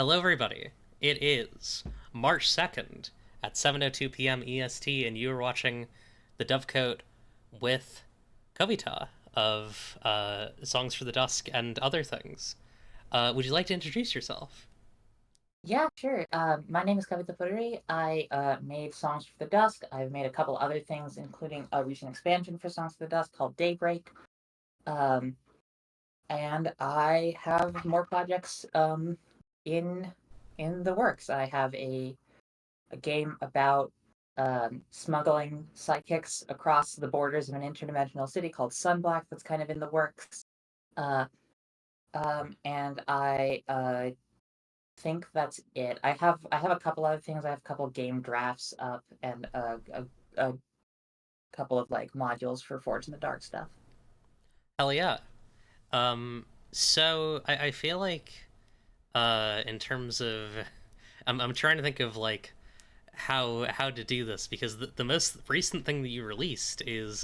Hello, everybody. It is March 2nd at 7:02 p.m. EST, and you are watching the Dovecote with Kavita of Songs for the Dusk and other things. Would you like to introduce yourself? Yeah, sure. My name is Kavita. I made Songs for the Dusk. I've made a couple other things, including a recent expansion for Songs for the Dusk called Daybreak. Um, and I have more projects in in the works. I have a game about smuggling psychics across the borders of an interdimensional city called Sunblack that's kind of in the works. Uh, and I think that's it. I have a couple other things. I have a couple game drafts up and a couple of like modules for Forge in the Dark stuff. Hell yeah. Um, so I feel like in terms of I'm trying to think of like how to do this because the most recent thing that you released is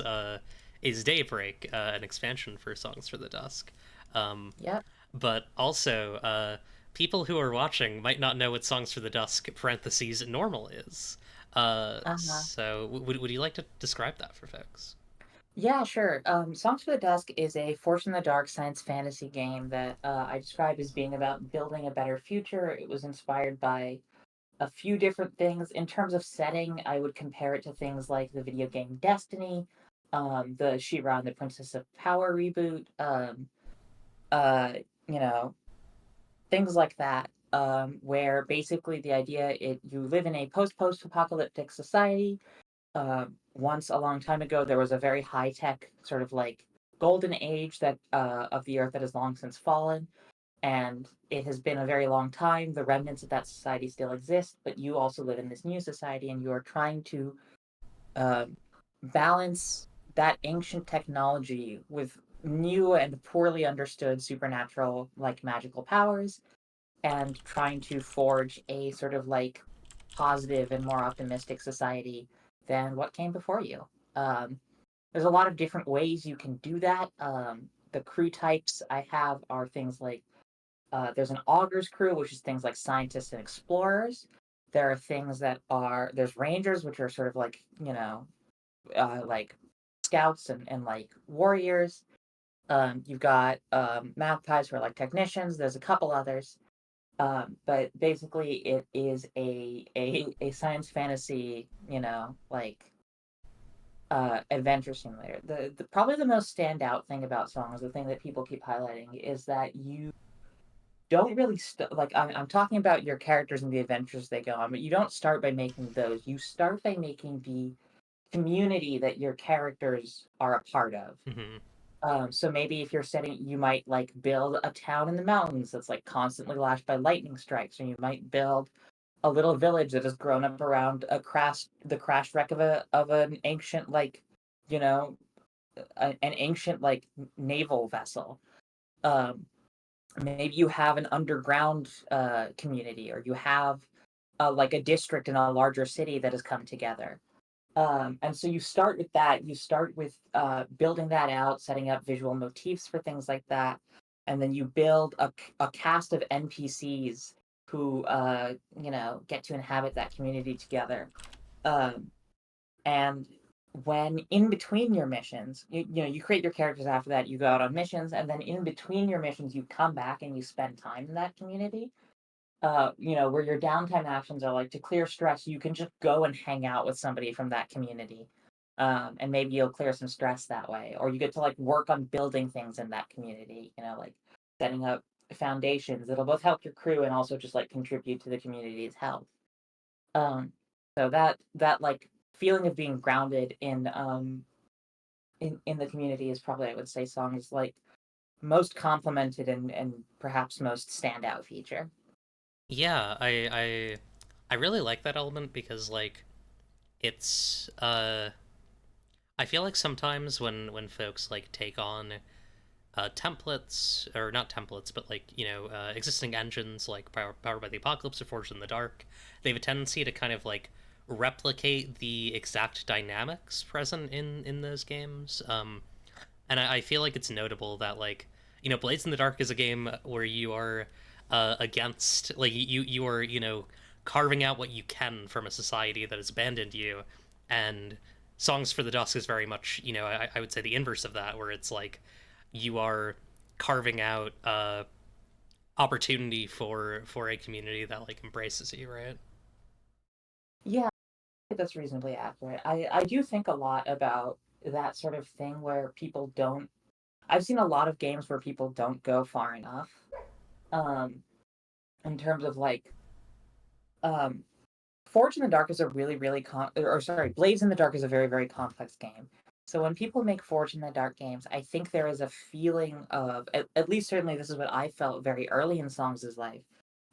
Daybreak, an expansion for Songs for the Dusk. Um, Yep. but also people who are watching might not know what Songs for the Dusk parentheses normal is. Uh-huh. So would you like to describe that for folks? Yeah, sure. Songs for the Dusk is a Forge in the Dark science fantasy game that I describe as being about building a better future. It was inspired by a few different things. In terms of setting, I would compare it to things like the video game Destiny, the She-Ra and the Princess of Power reboot, uh, you know, things like that, where basically the idea you live in a post-apocalyptic society. Once a long time ago, there was a very high tech sort of like golden age that of the earth that has long since fallen, and it has been a very long time. The remnants of that society still exist, but you also live in this new society, and you are trying to uh, balance that ancient technology with new and poorly understood supernatural like magical powers and trying to forge a sort of like positive and more optimistic society than what came before you. Um, there's a lot of different ways you can do that. The crew types I have are things like there's an augurs crew, which is things like scientists and explorers. There are things that are there's rangers, which are sort of like like scouts and like warriors. You've got math guys who are like technicians. There's a couple others. But basically, it is a science fantasy, like adventure simulator. The probably the most standout thing about songs, the thing that people keep highlighting, is that you don't really like I'm talking about your characters and the adventures they go on, but you don't start by making those. You start by making the community that your characters are a part of. Hmm. So maybe if you're setting, you might like build a town in the mountains that's like constantly lashed by lightning strikes, or you might build a little village that has grown up around the crash wreck of an ancient like, you know, an ancient like naval vessel. Um, Maybe you have an underground community, or you have like a district in a larger city that has come together. And so you start with that. You start with building that out, setting up visual motifs for things like that, and then you build a cast of NPCs who get to inhabit that community together. Um, and when in between your missions, you create your characters after that. You go out on missions, and then in between your missions, you come back and you spend time in that community. Where your downtime actions are like to clear stress, you can just go and hang out with somebody from that community. And maybe you'll clear some stress that way. Or you get to like work on building things in that community, like setting up foundations that'll both help your crew and also just like contribute to the community's health. Um, so that like feeling of being grounded in the community is probably I would say songs like most complimented and perhaps most standout feature. Yeah, I really like that element because like it's I feel like sometimes when folks like take on templates, or not templates, but like existing engines like Powered by the Apocalypse or Forged in the Dark, they have a tendency to kind of like replicate the exact dynamics present in those games. And I feel like it's notable that like Blades in the Dark is a game where you are against, like, you are, carving out what you can from a society that has abandoned you. And Songs for the Dusk is very much, I would say the inverse of that, where it's like you are carving out opportunity for a community that like embraces you, right? Yeah, that's reasonably accurate. I do think a lot about that sort of thing where people don't. I've seen a lot of games where people don't go far enough. Um, in terms of like, um, Forge in the Dark is a really, really or sorry, Blades in the Dark is a very, very complex game. So when people make Forge in the Dark games, I think there is a feeling of, at least certainly this is what I felt very early in Songs' life,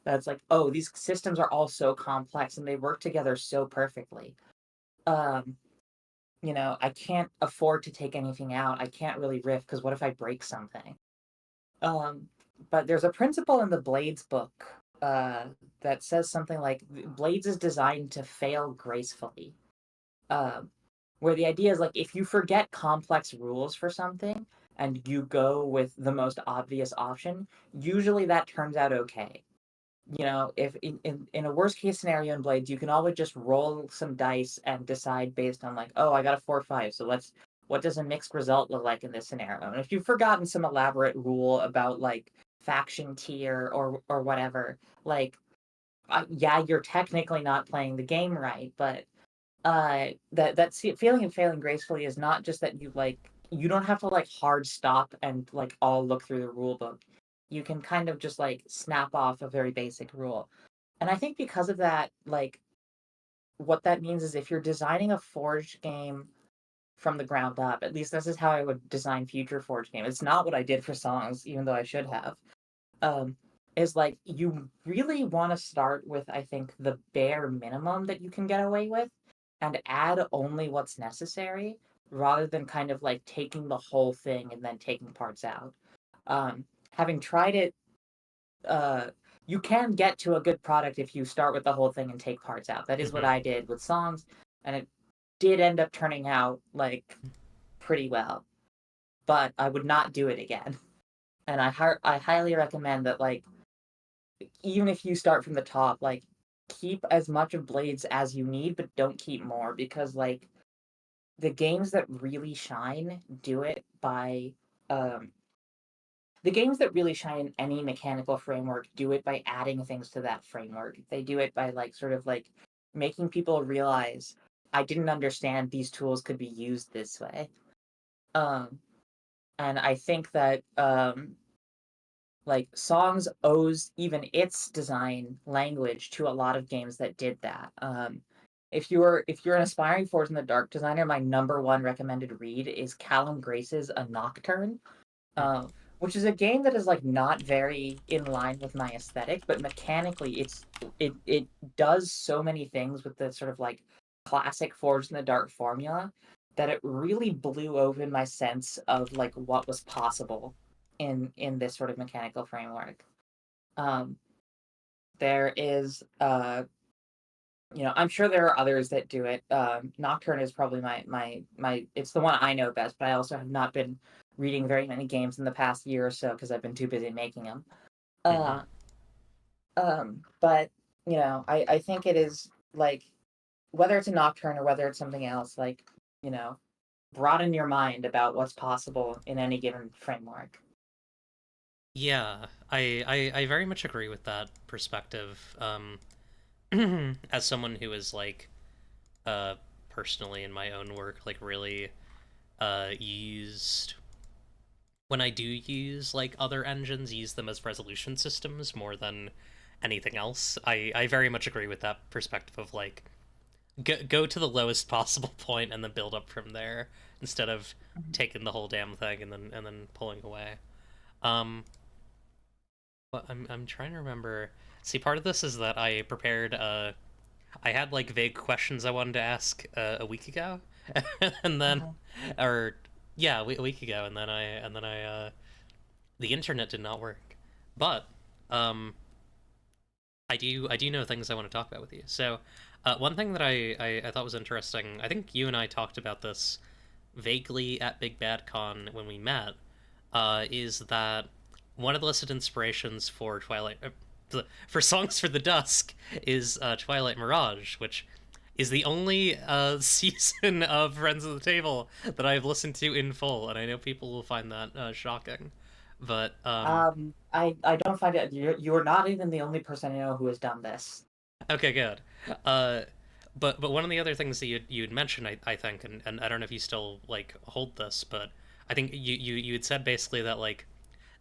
that's like, oh, these systems are all so complex and they work together so perfectly. Um, I can't afford to take anything out. I can't really riff because what if I break something? Um, but there's a principle in the Blades book uh, that says something like Blades is designed to fail gracefully. Um, where the idea is like if you forget complex rules for something and you go with the most obvious option, usually that turns out okay. If in a worst case scenario in Blades, you can always just roll some dice and decide based on like, oh, I got a 4 5, so what does a mixed result look like in this scenario? And if you've forgotten some elaborate rule about like faction tier or whatever, like, yeah, you're technically not playing the game right, but that feeling of failing gracefully is not just that you don't have to like hard stop and like all look through the rule book. You can kind of just like snap off a very basic rule. And I think because of that, like what that means is if you're designing a Forge game from the ground up, at least this is how I would design future Forge game. It's not what I did for Songs, even though I should have. Um, is like you really want to start with, I think, the bare minimum that you can get away with and add only what's necessary rather than kind of like taking the whole thing and then taking parts out. Having tried it, uh, you can get to a good product if you start with the whole thing and take parts out. That is what Mm-hmm. I did with Songs, and it did end up turning out like pretty well. But I would not do it again. And I highly recommend that like even if you start from the top, like keep as much of Blades as you need, but don't keep more because like the games that really shine do it by um the games that really shine in any mechanical framework do it by adding things to that framework. They do it by like sort of like making people realize I didn't understand these tools could be used this way. Um and I think that like Songs owes even its design language to a lot of games that did that. If you're an aspiring Forge in the Dark designer, my number one recommended read is Callum Grace's A Nocturne, uh, which is a game that is like not very in line with my aesthetic, but mechanically it does so many things with the sort of like classic Forge in the Dark formula that it really blew open my sense of like what was possible in this sort of mechanical framework. Um, there is I'm sure there are others that do it. Nocturne is probably my it's the one I know best, but I also have not been reading very many games in the past year or so because I've been too busy making them. Mm-hmm. Uh, but I think it is like whether it's a Nocturne or whether it's something else, like you know, broaden your mind about what's possible in any given framework. Yeah, I very much agree with that perspective. As someone who is like uh personally in my own work like really used when I do use like other engines, use them as resolution systems more than anything else. I very much agree with that perspective of like go to the lowest possible point and then build up from there instead of taking the whole damn thing and then pulling away. Um, but I'm trying to remember. See, part of this is that I prepared I had like vague questions I wanted to ask a week ago, and then, Uh-huh. or yeah, a week ago, and then I the internet did not work, but um, I do know things I want to talk about with you. So, one thing that I thought was interesting, I think you and I talked about this vaguely at Big Bad Con when we met, is that one of the listed inspirations for Twilight. for Songs for the Dusk is Twilight Mirage, which is the only season of Friends of the Table that I've listened to in full, and I know people will find that shocking. But I don't find it. You're not even the only person I know who has done this. okay, good. Uh, but one of the other things that you'd mentioned, I think, and I don't know if you still like hold this, but I think you had said basically that like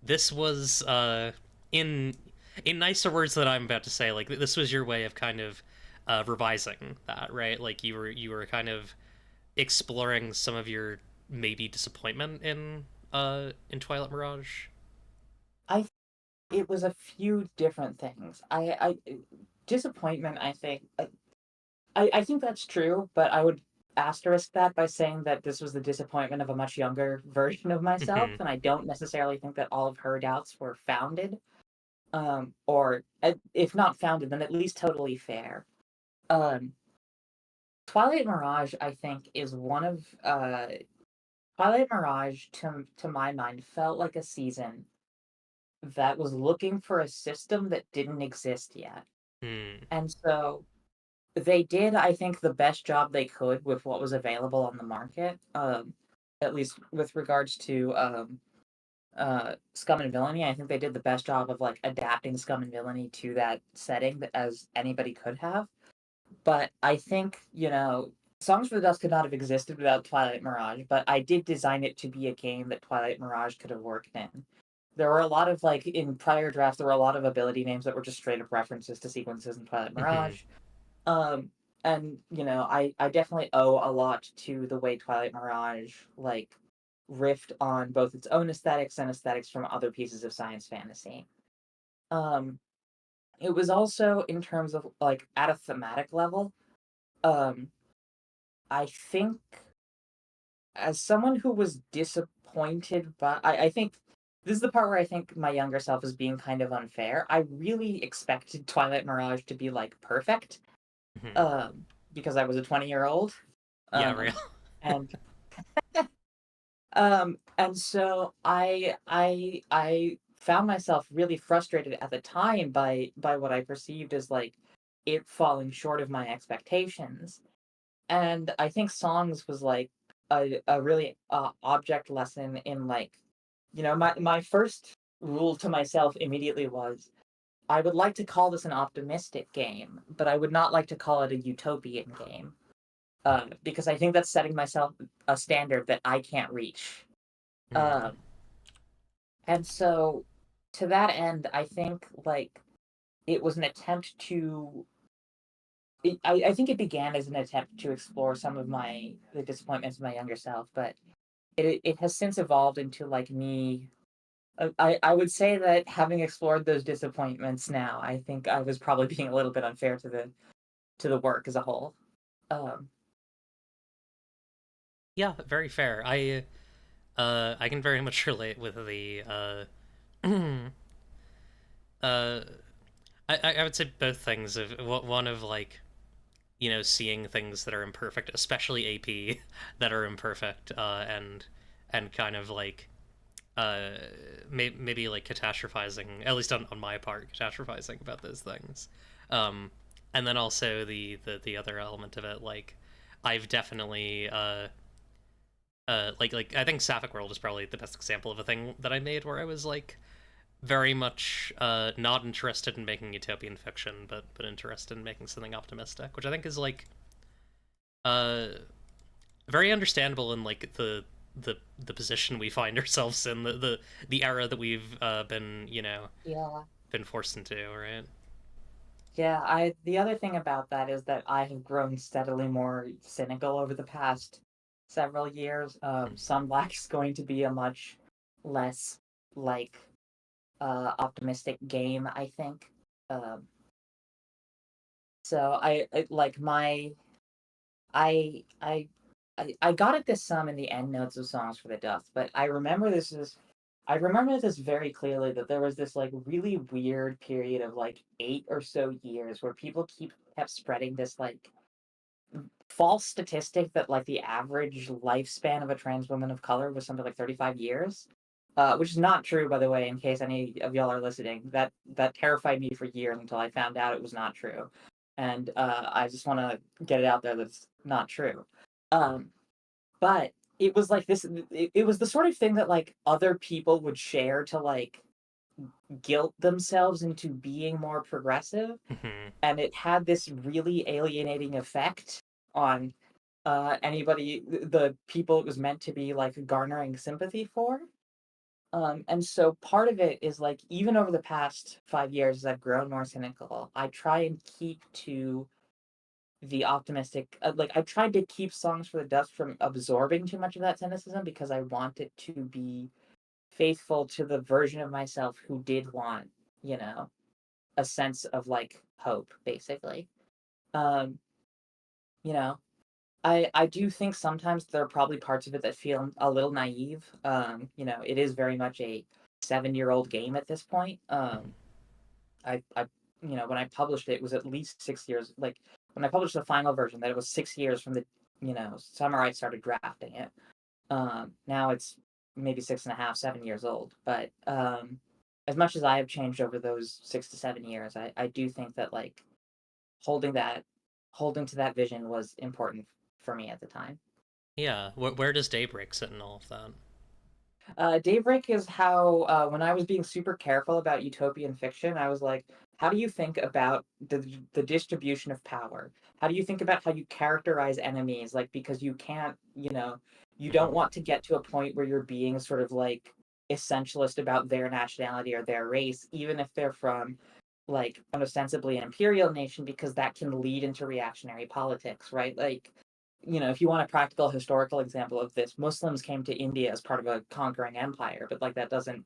this was in nicer words that I'm about to say, like this was your way of kind of revising that, right? Like you were kind of exploring some of your maybe disappointment in Twilight Mirage. I It was a few different things. I disappointment. I think that's true, but I would asterisk that by saying that this was the disappointment of a much younger version of myself, Hmm. and I don't necessarily think that all of her doubts were founded, or if not founded, then at least totally fair. Um, Twilight Mirage, I think, is one of Twilight Mirage to my mind felt like a season that was looking for a system that didn't exist yet. Hmm. And so they did, I think, the best job they could with what was available on the market, at least with regards to Scum and Villainy. I think they did the best job of like adapting Scum and Villainy to that setting as anybody could have. But I think, Songs for the Dust could not have existed without Twilight Mirage, but I did design it to be a game that Twilight Mirage could have worked in. There were a lot of like in prior drafts, there were a lot of ability names that were just straight up references to sequences in Twilight Hmm. Mirage. Um, and I definitely owe a lot to the way Twilight Mirage like riffed on both its own aesthetics and aesthetics from other pieces of science fantasy. Um, it was also in terms of like at a thematic level. Um, I think as someone who was disappointed by, I think this is the part where I think my younger self is being kind of unfair. I really expected Twilight Mirage to be like perfect, Hmm. um, because I was a 20-year-old. Yeah, real. Um, and and so I found myself really frustrated at the time by what I perceived as like it falling short of my expectations. And I think Songs was like a really object lesson in like, my first rule to myself immediately was I would like to call this an optimistic game, but I would not like to call it a utopian game, because I think that's setting myself a standard that I can't reach. Hmm. Um, and so to that end, I think like it was an attempt to. I think it began as an attempt to explore some of the disappointments of my younger self, but it has since evolved into like me. I would say that having explored those disappointments now, I think I was probably being a little bit unfair to the work as a whole. Um, Yeah, very fair. I can very much relate with the uh I would say both things of one of like seeing things that are imperfect, especially AP that are imperfect, and kind of like uh maybe like catastrophizing, at least on my part, catastrophizing about those things. Um, and then also the other element of it, like I've definitely like I think Sapphic World is probably the best example of a thing that I made where I was like very much not interested in making utopian fiction, but interested in making something optimistic, which I think is like uh very understandable in like the position we find ourselves in, the era that we've been yeah, been forced into, right? yeah. I The other thing about that is that I have grown steadily more cynical over the past several years. Sunblack is going to be a much less like optimistic game, I think. Um, so I like my I I I got at this some in the end notes of Songs for the Dust, but I remember this very clearly that there was this like really weird period of like 8 or so years where people kept spreading this like false statistic that like the average lifespan of a trans woman of color was something like 35 years. which is not true, by the way, in case any of y'all are listening. That terrified me for years until I found out it was not true, and I just want to get it out there that it's not true. Um, but it was like this. It was the sort of thing that like other people would share to like guilt themselves into being more progressive, Hmm. and it had this really alienating effect on anybody, the people it was meant to be like garnering sympathy for. And so part of it is like even over the past 5 years, as I've grown more cynical, I try and keep to the optimistic. Like I tried to keep Songs for the Dust from absorbing too much of that cynicism because I want it to be faithful to the version of myself who did want, you know, a sense of like hope, basically. Um, you know, I do think sometimes there are probably parts of it that feel a little naive. It is very much a 7-year-old game at this point. I when I published it, it was at least 6 years. Like when I published the final version, that it was 6 years from the summer I started drafting it. Now it's maybe 6.5, 7 years old. But as much as I have changed over those 6 to 7 years, I do think that like holding that holding to that vision was important for me at the time. Yeah, where does Daybreak sit in all of that? Daybreak is how, when I was being super careful about utopian fiction, I was like, how do you think about the distribution of power? How do you think about how you characterize enemies? Like, because you can't, you don't Hmm. want to get to a point where you're being sort of like essentialist about their nationality or their race, even if they're from like an ostensibly an imperial nation, because that can lead into reactionary politics, right? Like, if you want a practical historical example of this, Muslims came to India as part of a conquering empire, but like that doesn't,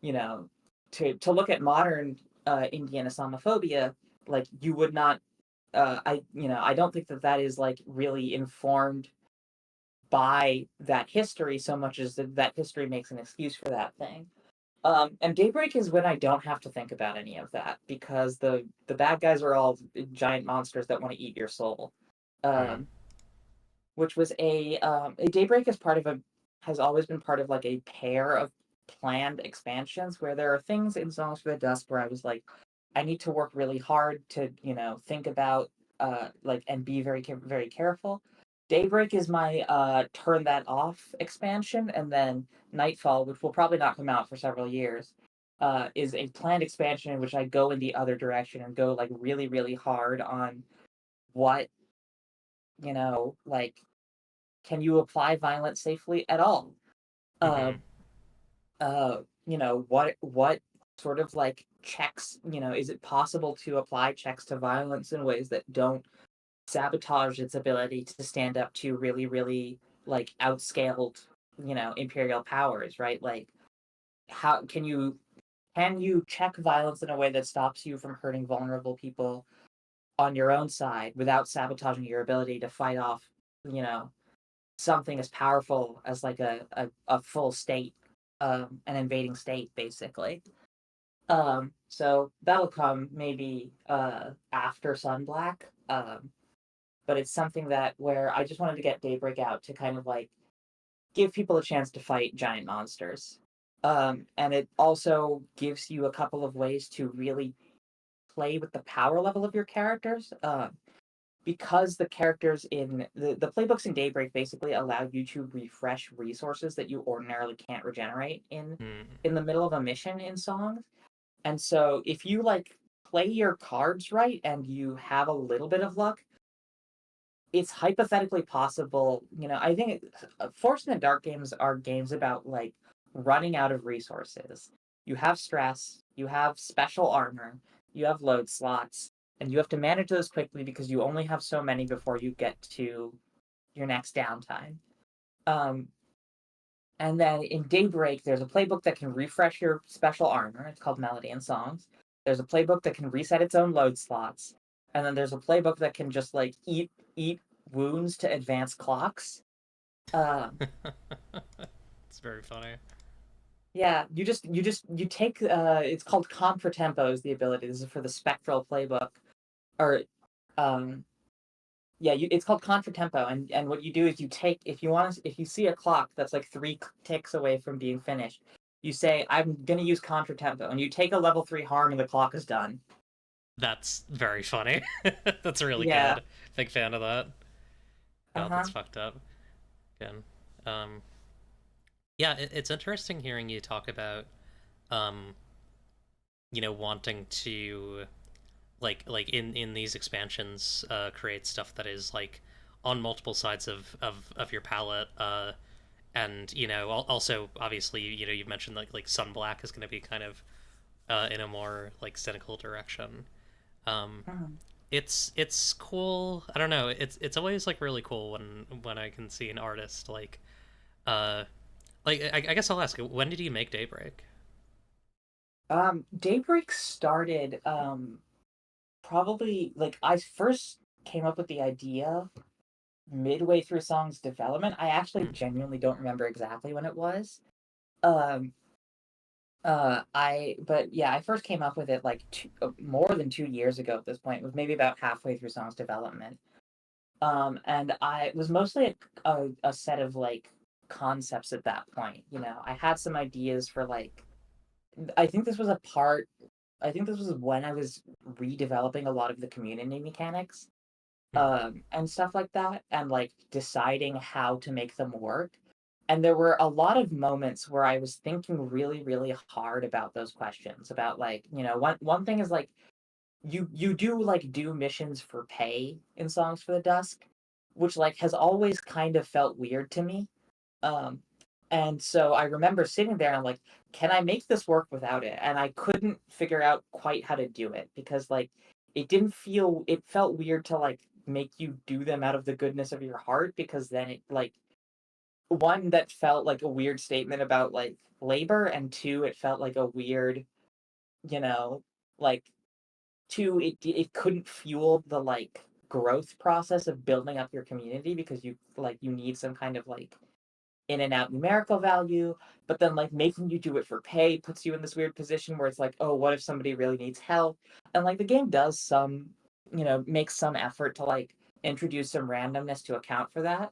you know, to look at modern Indian Islamophobia, like you would not, I don't think that that is like really informed by that history so much as that history makes an excuse for that thing. And Daybreak is when I don't have to think about any of that because the bad guys are all giant monsters that want to eat your soul. Hmm. Um, which was a Daybreak is part of a has always been part of like a pair of planned expansions where there are things in Songs for the Dusk where I was like, I need to work really hard to think about like and be very careful. Daybreak is my turn that off expansion, and then Nightfall, which will probably not come out for several years, is a planned expansion in which I go in the other direction and go like really really hard on what like can you apply violence safely at all? Uh, Hmm. what sort of like checks, is it possible to apply checks to violence in ways that don't sabotage its ability to stand up to really, really like outscaled, imperial powers, right? Like how can you check violence in a way that stops you from hurting vulnerable people on your own side without sabotaging your ability to fight off, you know, something as powerful as like a full state, an invading state, basically. So that'll come maybe after Sunblack. But it's something that where I just wanted to get Daybreak out to kind of like give people a chance to fight giant monsters. And it also gives you a couple of ways to really play with the power level of your characters. Because the characters in the playbooks in Daybreak basically allow you to refresh resources that you ordinarily can't regenerate in the middle of a mission in songs. And so if you like play your cards right and you have a little bit of luck, it's hypothetically possible. I think Force in the Dark games are games about like running out of resources. You have stress, you have special armor, you have load slots, and you have to manage those quickly because you only have so many before you get to your next downtime. Um, and then in Daybreak, there's a playbook that can refresh your special armor. It's called Melody and Songs. There's a playbook that can reset its own load slots. And then there's a playbook that can just like eat wounds to advance clocks. Um, It's very funny. yeah, you take it's called Comp for Tempo is the ability. This is for the Spectral playbook. Or um yeah, it's called Contra Tempo, and what you do is you take if you see a clock that's like three ticks away from being finished, You say, I'm gonna use contratempo, and you take a level 3 harm and the clock is done. That's very funny. That's really Yeah. good. Big fan of that. God, that's Uh-huh. fucked up. Again. Um, yeah, it's interesting hearing you talk about, um, wanting to like in these expansions, create stuff that is like on multiple sides of your palette. And also obviously you've mentioned like Sunblack is going to be kind of in a more like cynical direction. Um, Mhm. it's cool. I don't know. It's always like really cool when I can see an artist uh I guess I'll ask, when did you make Daybreak? Daybreak started probably like I first came up with the idea midway through song's development. I actually Hmm. genuinely don't remember exactly when it was. Um but yeah, I first came up with it like more than 2 years ago at this point. It was maybe about halfway through song's development. And I it was mostly a set of like concepts at that point. I had some ideas for like I think this was a part I think this was when I was redeveloping a lot of the community mechanics, Hmm. and stuff like that, and like deciding how to make them work. And there were a lot of moments where I was thinking really, really hard about those questions. About like, one thing is like you do like do missions for pay in Songs for the Dusk, which like has always kind of felt weird to me. Um, and so I remember sitting there and I'm like, can I make this work without it? And I couldn't figure out quite how to do it because like it felt weird to like make you do them out of the goodness of your heart because then it like one that felt like a weird statement about like labor, and two it felt like a weird, you know, like two it couldn't fuel the like growth process of building up your community because you need some kind of like in and out numerical value, but then like making you do it for pay puts you in this weird position where it's like, oh, what if somebody really needs help? And like the game does makes some effort to like introduce some randomness to account for that.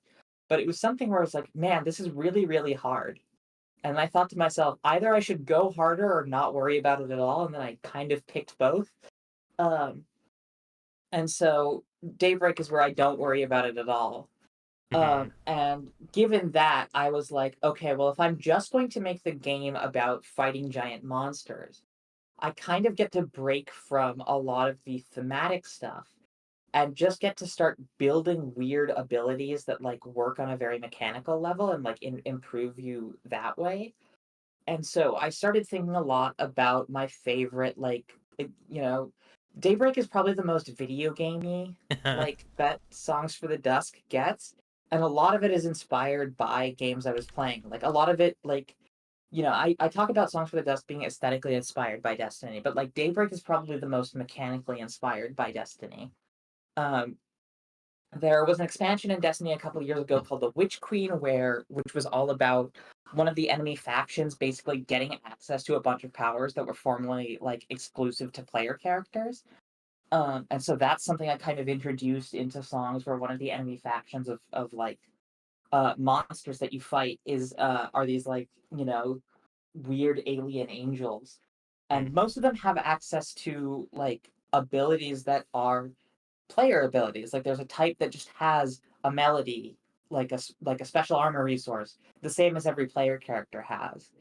But it was something where I was like, man, this is really, really hard. And I thought to myself, either I should go harder or not worry about it at all. And then I kind of picked both. Um, and so Daybreak is where I don't worry about it at all. Hmm. And given that, I was like, okay, well, if I'm just going to make the game about fighting giant monsters, I kind of get to break from a lot of the thematic stuff and just get to start building weird abilities that like work on a very mechanical level and like improve you that way. And so I started thinking a lot about my favorite, Daybreak is probably the most video gamey, like, that Songs for the Dusk gets. And a lot of it is inspired by games I was playing. Like, a lot of it, like, I talk about Songs for the Dusk being aesthetically inspired by Destiny, but, like, Daybreak is probably the most mechanically inspired by Destiny. Um, there was an expansion in Destiny a couple of years ago called the Witch Queen, which was all about one of the enemy factions basically getting access to a bunch of powers that were formerly like exclusive to player characters. And so that's something I kind of introduced into songs where one of the enemy factions of like monsters that you fight is are these like weird alien angels, and most of them have access to like abilities that are player abilities. Like there's a type that just has a melody, like a special armor resource, the same as every player character has.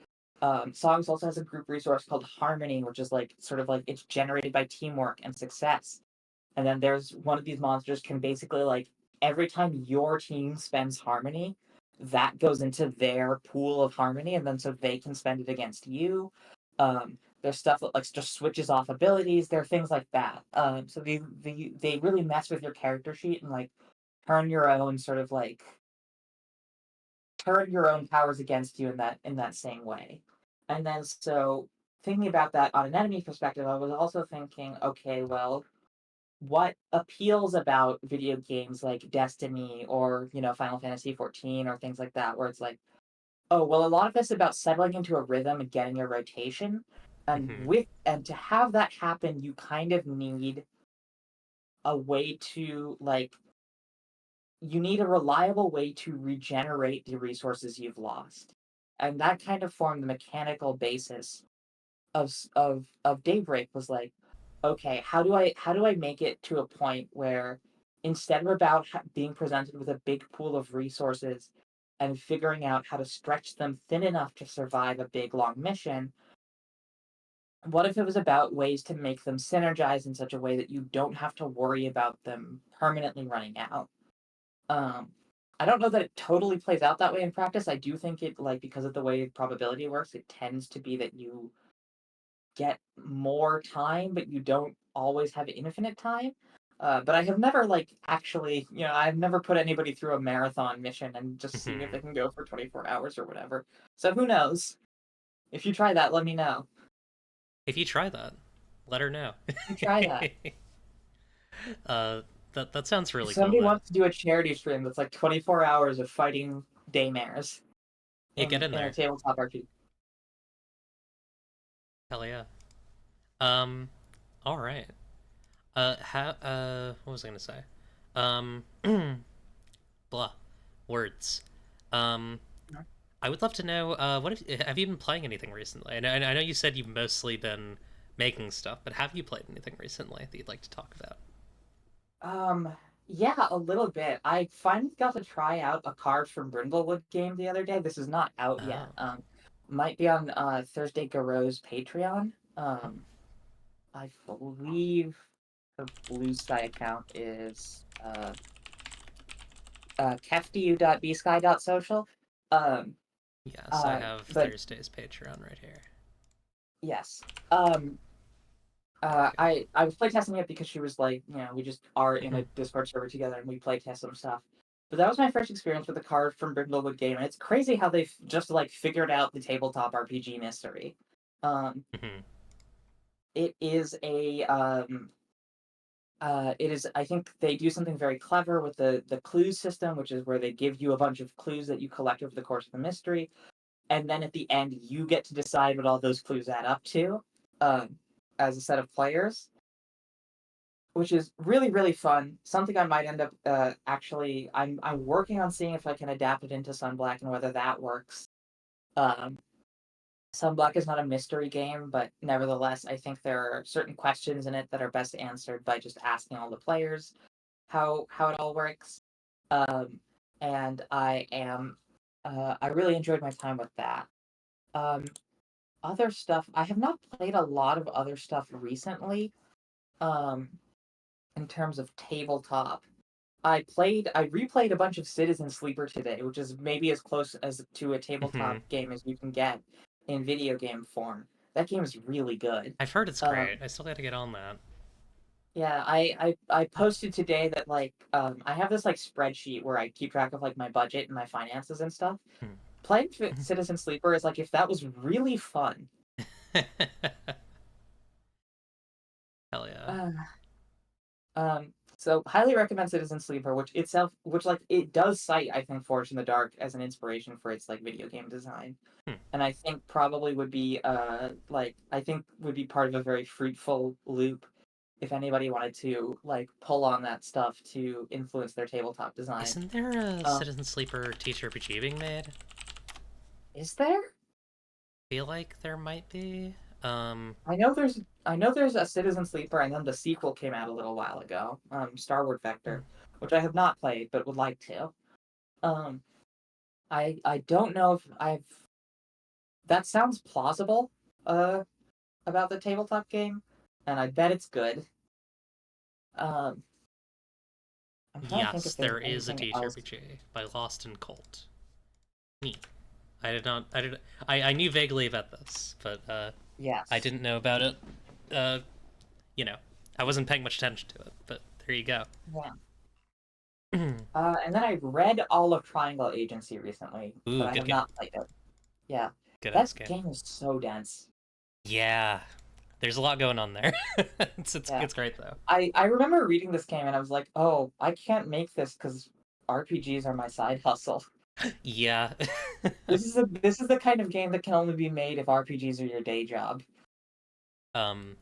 Songs also has a group resource called Harmony, which is like sort of like it's generated by teamwork and success. And then there's one of these monsters can basically like every time your team spends Harmony, that goes into their pool of Harmony, and then so they can spend it against you. There's stuff that like just switches off abilities. There are things like that. So they really mess with your character sheet and like turn your own sort of like turn your own powers against you in that same way. And then so thinking about that on an enemy perspective, I was also thinking, okay, well, what appeals about video games like Destiny or Final Fantasy 14 or things like that, where it's like, oh well, a lot of this is about settling into a rhythm and getting a rotation, Hmm. and to have that happen, you kind of need a way to like you need a reliable way to regenerate the resources you've lost. and that kind of formed the mechanical basis of Daybreak. Was like, okay, how do I make it to a point where instead of about being presented with a big pool of resources and figuring out how to stretch them thin enough to survive a big long mission, what if it was about ways to make them synergize in such a way that you don't have to worry about them permanently running out? Um, I don't know that it totally plays out that way in practice. I do think it, like, because of the way probability works, it tends to be that you get more time, but you don't always have infinite time. But I have never, like, actually, I've never put anybody through a marathon mission and just seen if Hmm. they can go for 24 hours or whatever. So who knows? If you try that, let me know. If you try that, let her know. You try that. uh, that sounds If really cool, somebody though. wants to do a charity stream that's like 24 hours of fighting daymares Yeah, get in in a there. tabletop RPG. Hell yeah. Um, all right. What was I gonna say? Um, blah, words. Um, I would love to know. Have you been playing anything recently? I know you said you've mostly been making stuff, but have you played anything recently that you'd like to talk about? Um, yeah, a little bit. I finally got to try out a card from Brindlewood game the other day. This is not out yet. Oh, Might be on Thursday Garot's Patreon. I believe the Blue Sky account is keftu.bsky.social. Um, yes, I have but Thursday's Patreon right here. yes. Um, Okay. I was playtesting it because she was like, we just are in Mhm. a Discord server together and we playtest some stuff. But that was my first experience with the card from Brindlewood game, and it's crazy how they've just like figured out the tabletop RPG mystery. Um, Mhm. it is a it is, I think they do something very clever with the clues system, which is where they give you a bunch of clues that you collect over the course of the mystery, and then at the end you get to decide what all those clues add up to, um, as a set of players, which is really really fun. Something I might end up, actually, I'm working on seeing if I can adapt it into Sunblack and whether that works. Um, Sunblack is not a mystery game, but nevertheless, I think there are certain questions in it that are best answered by just asking all the players how it all works. Um, and I really enjoyed my time with that. Um, Other stuff, I have not played a lot of other stuff recently. Um, in terms of tabletop, I replayed a bunch of Citizen Sleeper today, which is maybe as close as to a tabletop Mhm. game as you can get in video game form. That game is really good. I've heard it's Um, great. I still got to get on that. yeah, I posted today that, like, I have this like spreadsheet where I keep track of like my budget and my finances and stuff. Hmm. Playing Citizen Sleeper is like if that was really fun. Hell yeah. Uh, so highly recommend Citizen Sleeper, which like it does cite, I think, Forge in the Dark as an inspiration for its like video game design, Hmm. and I think probably would be like I think would be part of a very fruitful loop if anybody wanted to like pull on that stuff to influence their tabletop design. Isn't there a Um, Citizen Sleeper TTRPG being made? is there? Feel like there might be. Um, I know there's a Citizen Sleeper, and then the sequel came out a little while ago, Starward hmm. Vector, which I have not played but would like to. Um, I don't know if I've that sounds plausible, uh, about the tabletop game, and I bet it's good. Um, I'm trying to think Yes, if there's there is a anything else. TTRPG by Lost in Colt. Neat. I did not. I did. I knew vaguely about this, but I Yes. didn't know about it. Uh, you know, I wasn't paying much attention to it. But there you go. Yeah. And then I read all of Triangle Agency recently, but Ooh, I good have game. not played it. Yeah. Good That ass game. game is so dense. Yeah, there's a lot going on there. Yeah. It's great though. I remember reading this game and I was like, oh, I can't make this because RPGs are my side hustle. Yeah. This is the kind of game that can only be made if RPGs are your day job. um,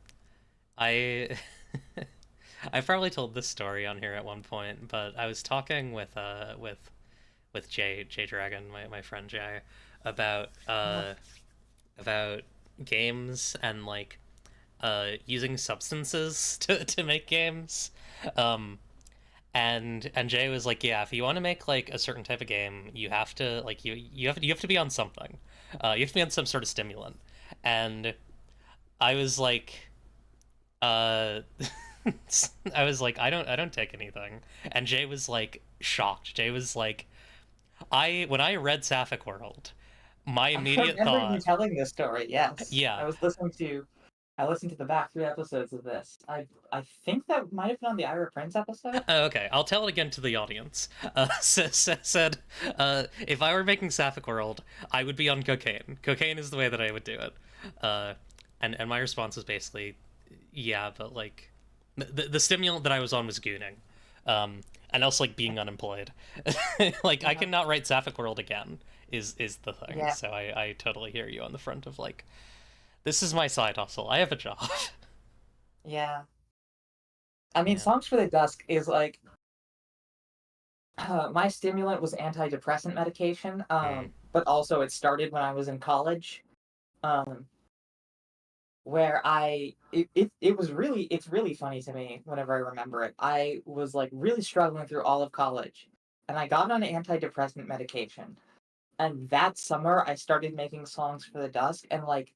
I I've probably told this story on here at one point, but I was talking with with J Dragon, my friend Jay, about Uh, about games and like using substances to make games. Um, and Jay was like, yeah, if you want to make like a certain type of game, you have to like you have to be on something. You have to be on some sort of stimulant. And I was like, uh, I was like, I don't take anything. And Jay was like shocked. Jay was like, I when I read Sapphic World, my I immediate remember you thought, telling this story. Yes, yeah, I listened to the back 3 episodes of this. I think that might have been on the Ira Prince episode. okay, I'll tell it again to the audience. Said, if I were making Sapphic World, I would be on cocaine. Cocaine is the way that I would do it. Uh, and my response was basically, yeah, but like, the stimulant that I was on was gooning, and also like being unemployed. Like I Uh, cannot write Sapphic World again. Is the thing. yeah, So I totally hear you on the front of like, this is my side hustle. I have a job. yeah. I mean, Yeah. Songs for the Dusk is like my stimulant was antidepressant medication, Mm. but also it started when I was in college, um, where it was really it's really funny to me whenever I remember it. I was like really struggling through all of college, and I got on antidepressant medication. And that summer, I started making songs for the dusk, and like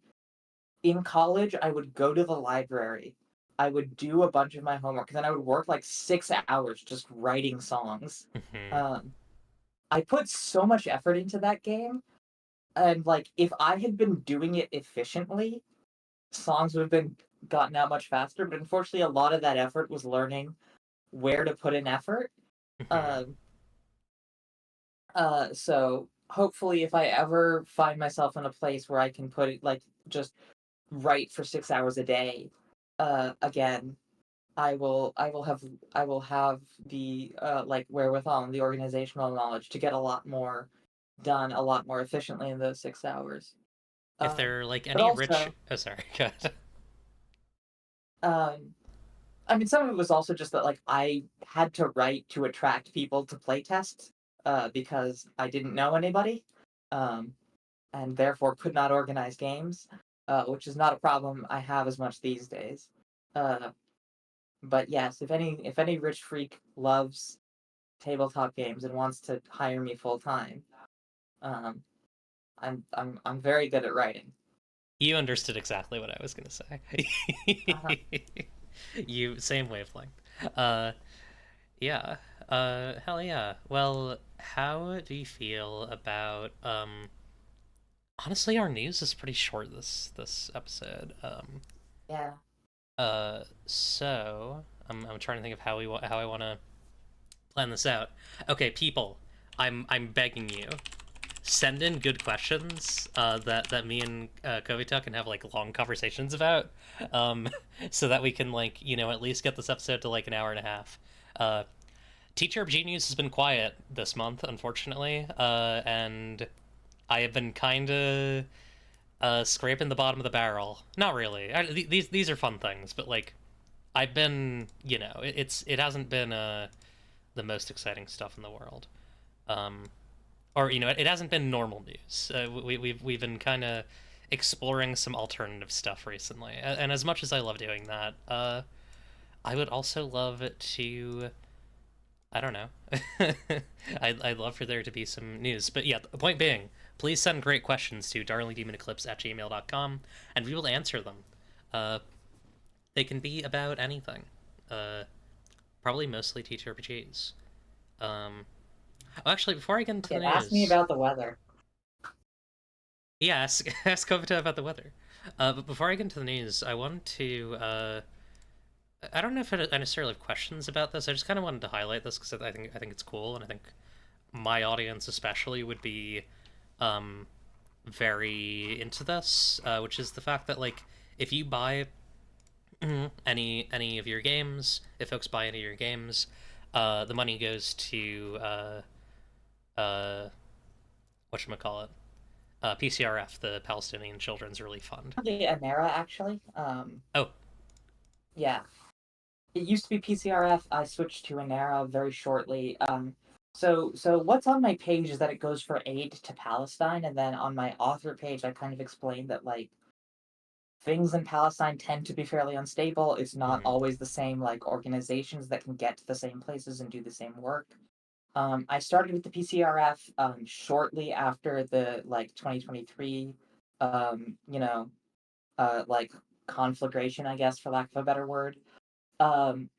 in college, I would go to the library. I would do a bunch of my homework, and then I would work like 6 hours just writing songs. Hmm. Um, I put so much effort into that game, and like if I had been doing it efficiently, songs would have been gotten out much faster. But unfortunately, a lot of that effort was learning where to put in effort. Hmm. Um, so hopefully, if I ever find myself in a place where I can put it like just write for 6 hours a day, again, I will have the like wherewithal and the organizational knowledge to get a lot more done a lot more efficiently in those 6 hours. If there are like But any rich, also, oh sorry, go ahead. um, I mean, some of it was also just that like I had to write to attract people to play test, because I didn't know anybody, um, and therefore could not organize games, which is not a problem I have as much these days. Uh, but yes, if any rich freak loves tabletop games and wants to hire me full time, um, I'm very good at writing. You understood exactly what I was gonna Uh-huh. say. You same wavelength. Uh, yeah. Hell yeah. Well, how do you feel about honestly our news is pretty short this episode. Yeah. So I'm trying to think of how I want to plan this out. Okay, people, I'm begging you, send in good questions that me and Kavita can have like long conversations about, um, so that we can like at least get this episode to like an hour and a half. Uh, Teacher of Genius has been quiet this month, unfortunately, and I have been kind of scraping the bottom of the barrel. Not really. These are fun things, but like I've been it hasn't been the most exciting stuff in the world. Or it hasn't been normal news. We've been kind of exploring some alternative stuff recently, and as much as I love doing that, I would also love to. I don't know. I'd love for there to be some news, but yeah. The point being, please send great questions to darlingdemoneclipse@gmail.com, and we will answer them. Uh, they can be about anything. Uh, Probably mostly TTRPGs. Um, actually, before I get into the Okay, ask me news, about the weather. yeah, ask Kavita about the weather. But before I get into the news, I wanted to. I don't know if I necessarily have questions about this. I just kind of wanted to highlight this because I think it's cool, and I think my audience especially would be um, very into this, which is the fact that like if you buy any of your games, if folks buy any of your games, the money goes to uh, whatchamacallit, PCRF, the Palestinian Children's Relief Fund. The Anera, actually. Oh, Yeah. It used to be PCRF. I switched to Anera very shortly. So what's on my page is that it goes for aid to Palestine, and then on my author page, I kind of explain that like things in Palestine tend to be fairly unstable. It's not Hmm. always the same like organizations that can get to the same places and do the same work. I started with the PCRF shortly after the like 2023, you know, like conflagration, I guess, for lack of a better word. Um,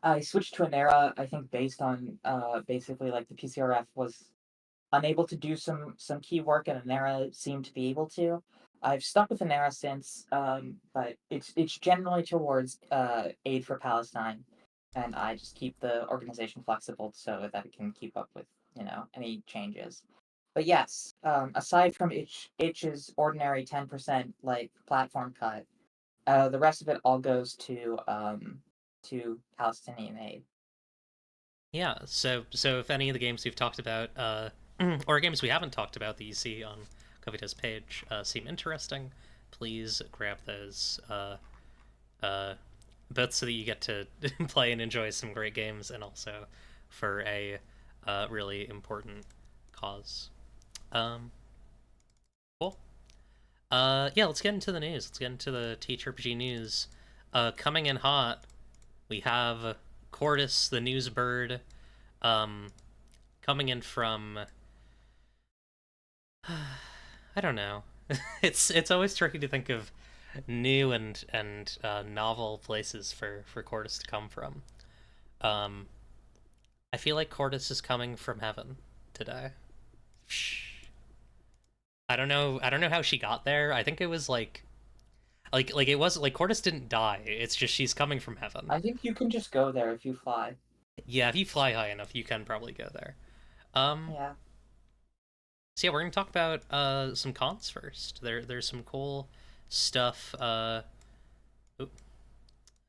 I switched to Anera, I think, based on basically like the PCRF was unable to do some key work, and Anera seemed to be able to. I've stuck with Anera since, but it's generally towards aid for Palestine, and I just keep the organization flexible so that it can keep up with any changes. But yes, aside from Itch's ordinary 10% like platform cut, the rest of it all goes to Palestinian aid. Yeah. So if any of the games we've talked about, or games we haven't talked about that you see on Kavita's page, seem interesting, please grab those. Uh, both so that you get to play and enjoy some great games, and also for a really important cause. Um, cool. Yeah, let's get into the news. Let's get into the TTRPG news. Coming in hot, we have Cordis, the news bird, um, coming in from I don't know. It's always tricky to think of new and novel places for Cordis to come from. Um, I feel like Cordis is coming from heaven today. I don't know. I don't know how she got there. I think it was like it was like Cordis didn't die. It's just she's coming from heaven. I think you can just go there if you fly. Yeah, if you fly high enough, you can probably go there. Um, Yeah. so yeah, we're gonna talk about some cons first. There's some cool stuff. Oop,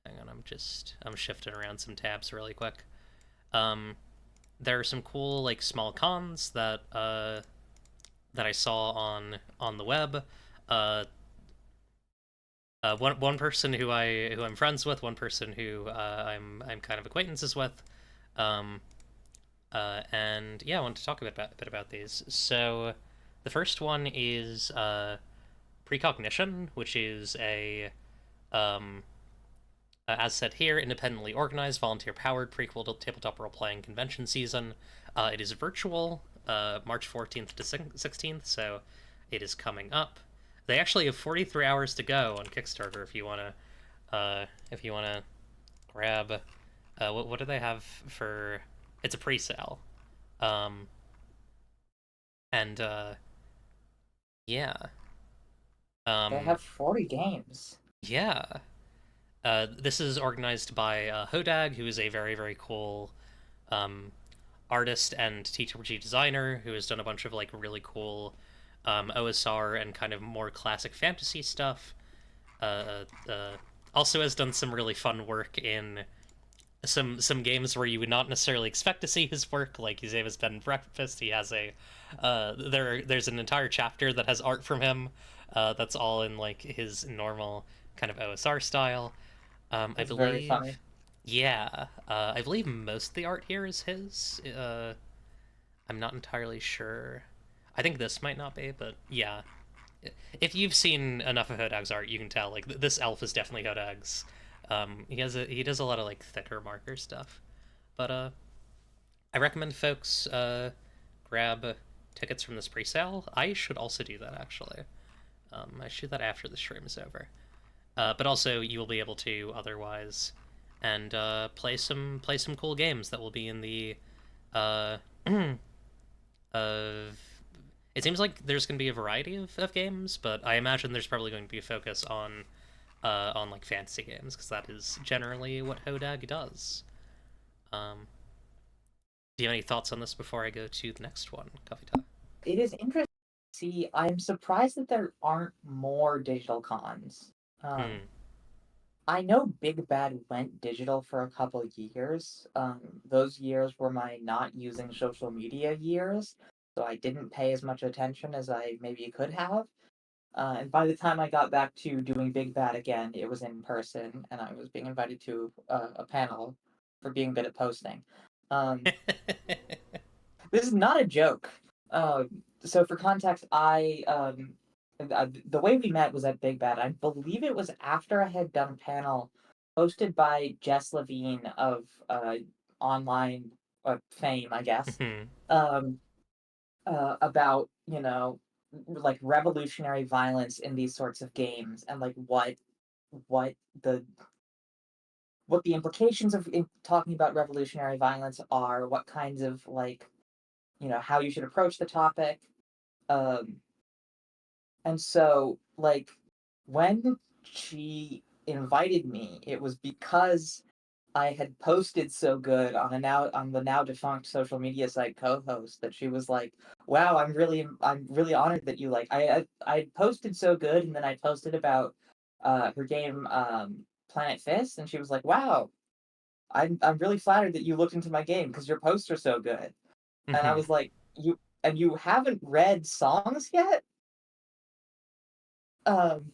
hang on, I'm shifting around some tabs really quick. Um, there are some cool like small cons that I saw on the web. Uh, one person who I'm friends with, one person who I'm kind of acquaintances with, um, and yeah, I want to talk a bit about these. So, the first one is precognition, which is a um, as said here, independently organized, volunteer powered prequel to tabletop role playing convention season. It is virtual, March 14th to 16th, so it is coming up. They actually have 43 hours to go on Kickstarter if you wanna grab what do they have for it's a pre-sale. Um and yeah. They Um have 40 games. yeah. This is organized by Hodag, who is a very cool um, artist and TTRPG designer who has done a bunch of like really cool OSR and kind of more classic fantasy stuff. Also has done some really fun work in some games where you would not necessarily expect to see his work. Like he's Eva's Bed and Breakfast. He has a there's an entire chapter that has art from him. That's all in like his normal kind of OSR style. I It's very believe, funny. yeah, I believe most of the art here is his. I'm not entirely sure. I think this might not be, but yeah. If you've seen enough of Hodag's art, you can tell like this elf is definitely Hodag's. He does a lot of like thicker marker stuff, but I recommend folks grab tickets from this pre-sale. I should also do that actually. I should do that after the stream is over. But also you will be able to otherwise and play some cool games that will be in the uh, of it seems like there's going to be a variety of games, but I imagine there's probably going to be a focus on like fantasy games because that is generally what Hodag does. Um, do you have any thoughts on this before I go to the next one, Kavita? It is interesting to see. I'm surprised that there aren't more digital cons. Um, Hmm. I know Big Bad went digital for a couple years. Those years were my not using social media years, so I didn't pay as much attention as I maybe could have. And by the time I got back to doing Big Bad again, it was in person, and I was being invited to a panel for being good at posting. Um, This is not a joke. So for context, the way we met was at Big Bad. I believe it was after I had done a panel hosted by Jess Levine of online fame, I guess, Mhm. um, about like revolutionary violence in these sorts of games and like what the what the implications of talking about revolutionary violence are, what kinds of like how you should approach the topic. Um, and so, like, when she invited me, it was because I had posted so good on the now defunct social media site co-host that she was like, "Wow, I'm really honored that you like I posted so good," and then I posted about her game Planet Fist, and she was like, "Wow, I'm really flattered that you looked into my game because your posts are so good." And I Mhm. was like, you haven't read songs yet?" Um,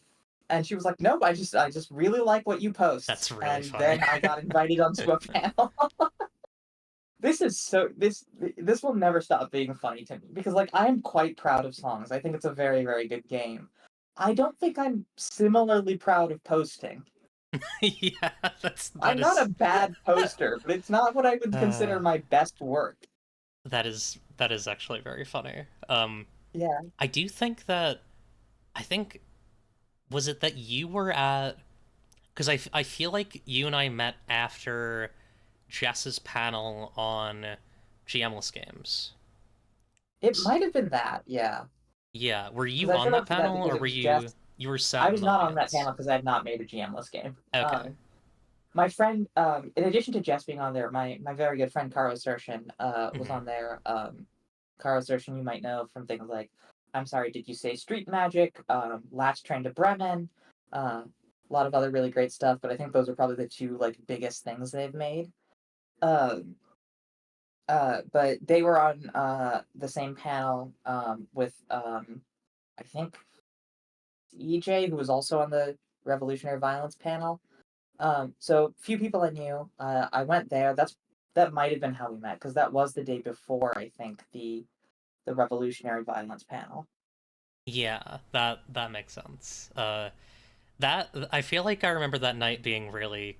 and she was like, "Nope, I just really like what you post." That's really And funny. then I got invited onto a panel. This is so this will never stop being funny to me because like I am quite proud of songs. I think it's a very very good game. I don't think I'm similarly proud of posting. Yeah, I'm that not a is bad poster, but it's not what I would consider uh my best work. that is actually very funny. Yeah, I do think that I think was it that you were at because I feel like you and I met after Jess's panel on GMless games. it might have been that. Yeah, Yeah, were because you I on showed that up for that panel because or it were was just you were I sat in was the not on that audience? panel because I had not made a GMless game. Okay. My friend, in addition to Jess being on there, my very good friend Caro Sershin was Hmm. on there. Caro Sershin, you might know from things like "I'm Sorry, Did You Say Street Magic," "Last Train to Bremen," a lot of other really great stuff. But I think those are probably the two like biggest things they've made. Um, but they were on the same panel with I think EJ, who was also on the Revolutionary Violence panel. So few people I knew. I went there. That might have been how we met because that was the day before I think the Revolutionary Violence panel. Yeah, that makes sense. That I feel like I remember that night being really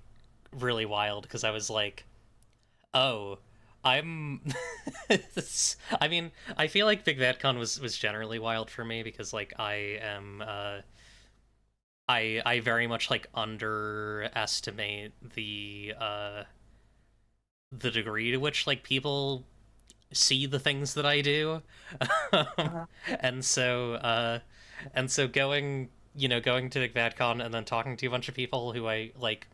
wild because I was like, "Oh, I'm." I mean, I feel like Big VadCon was generally wild for me because like I am I very much like underestimate the degree to which like people see the things that I do. um, Uh-huh. and so and so going to VadCon and then talking to a bunch of people who I like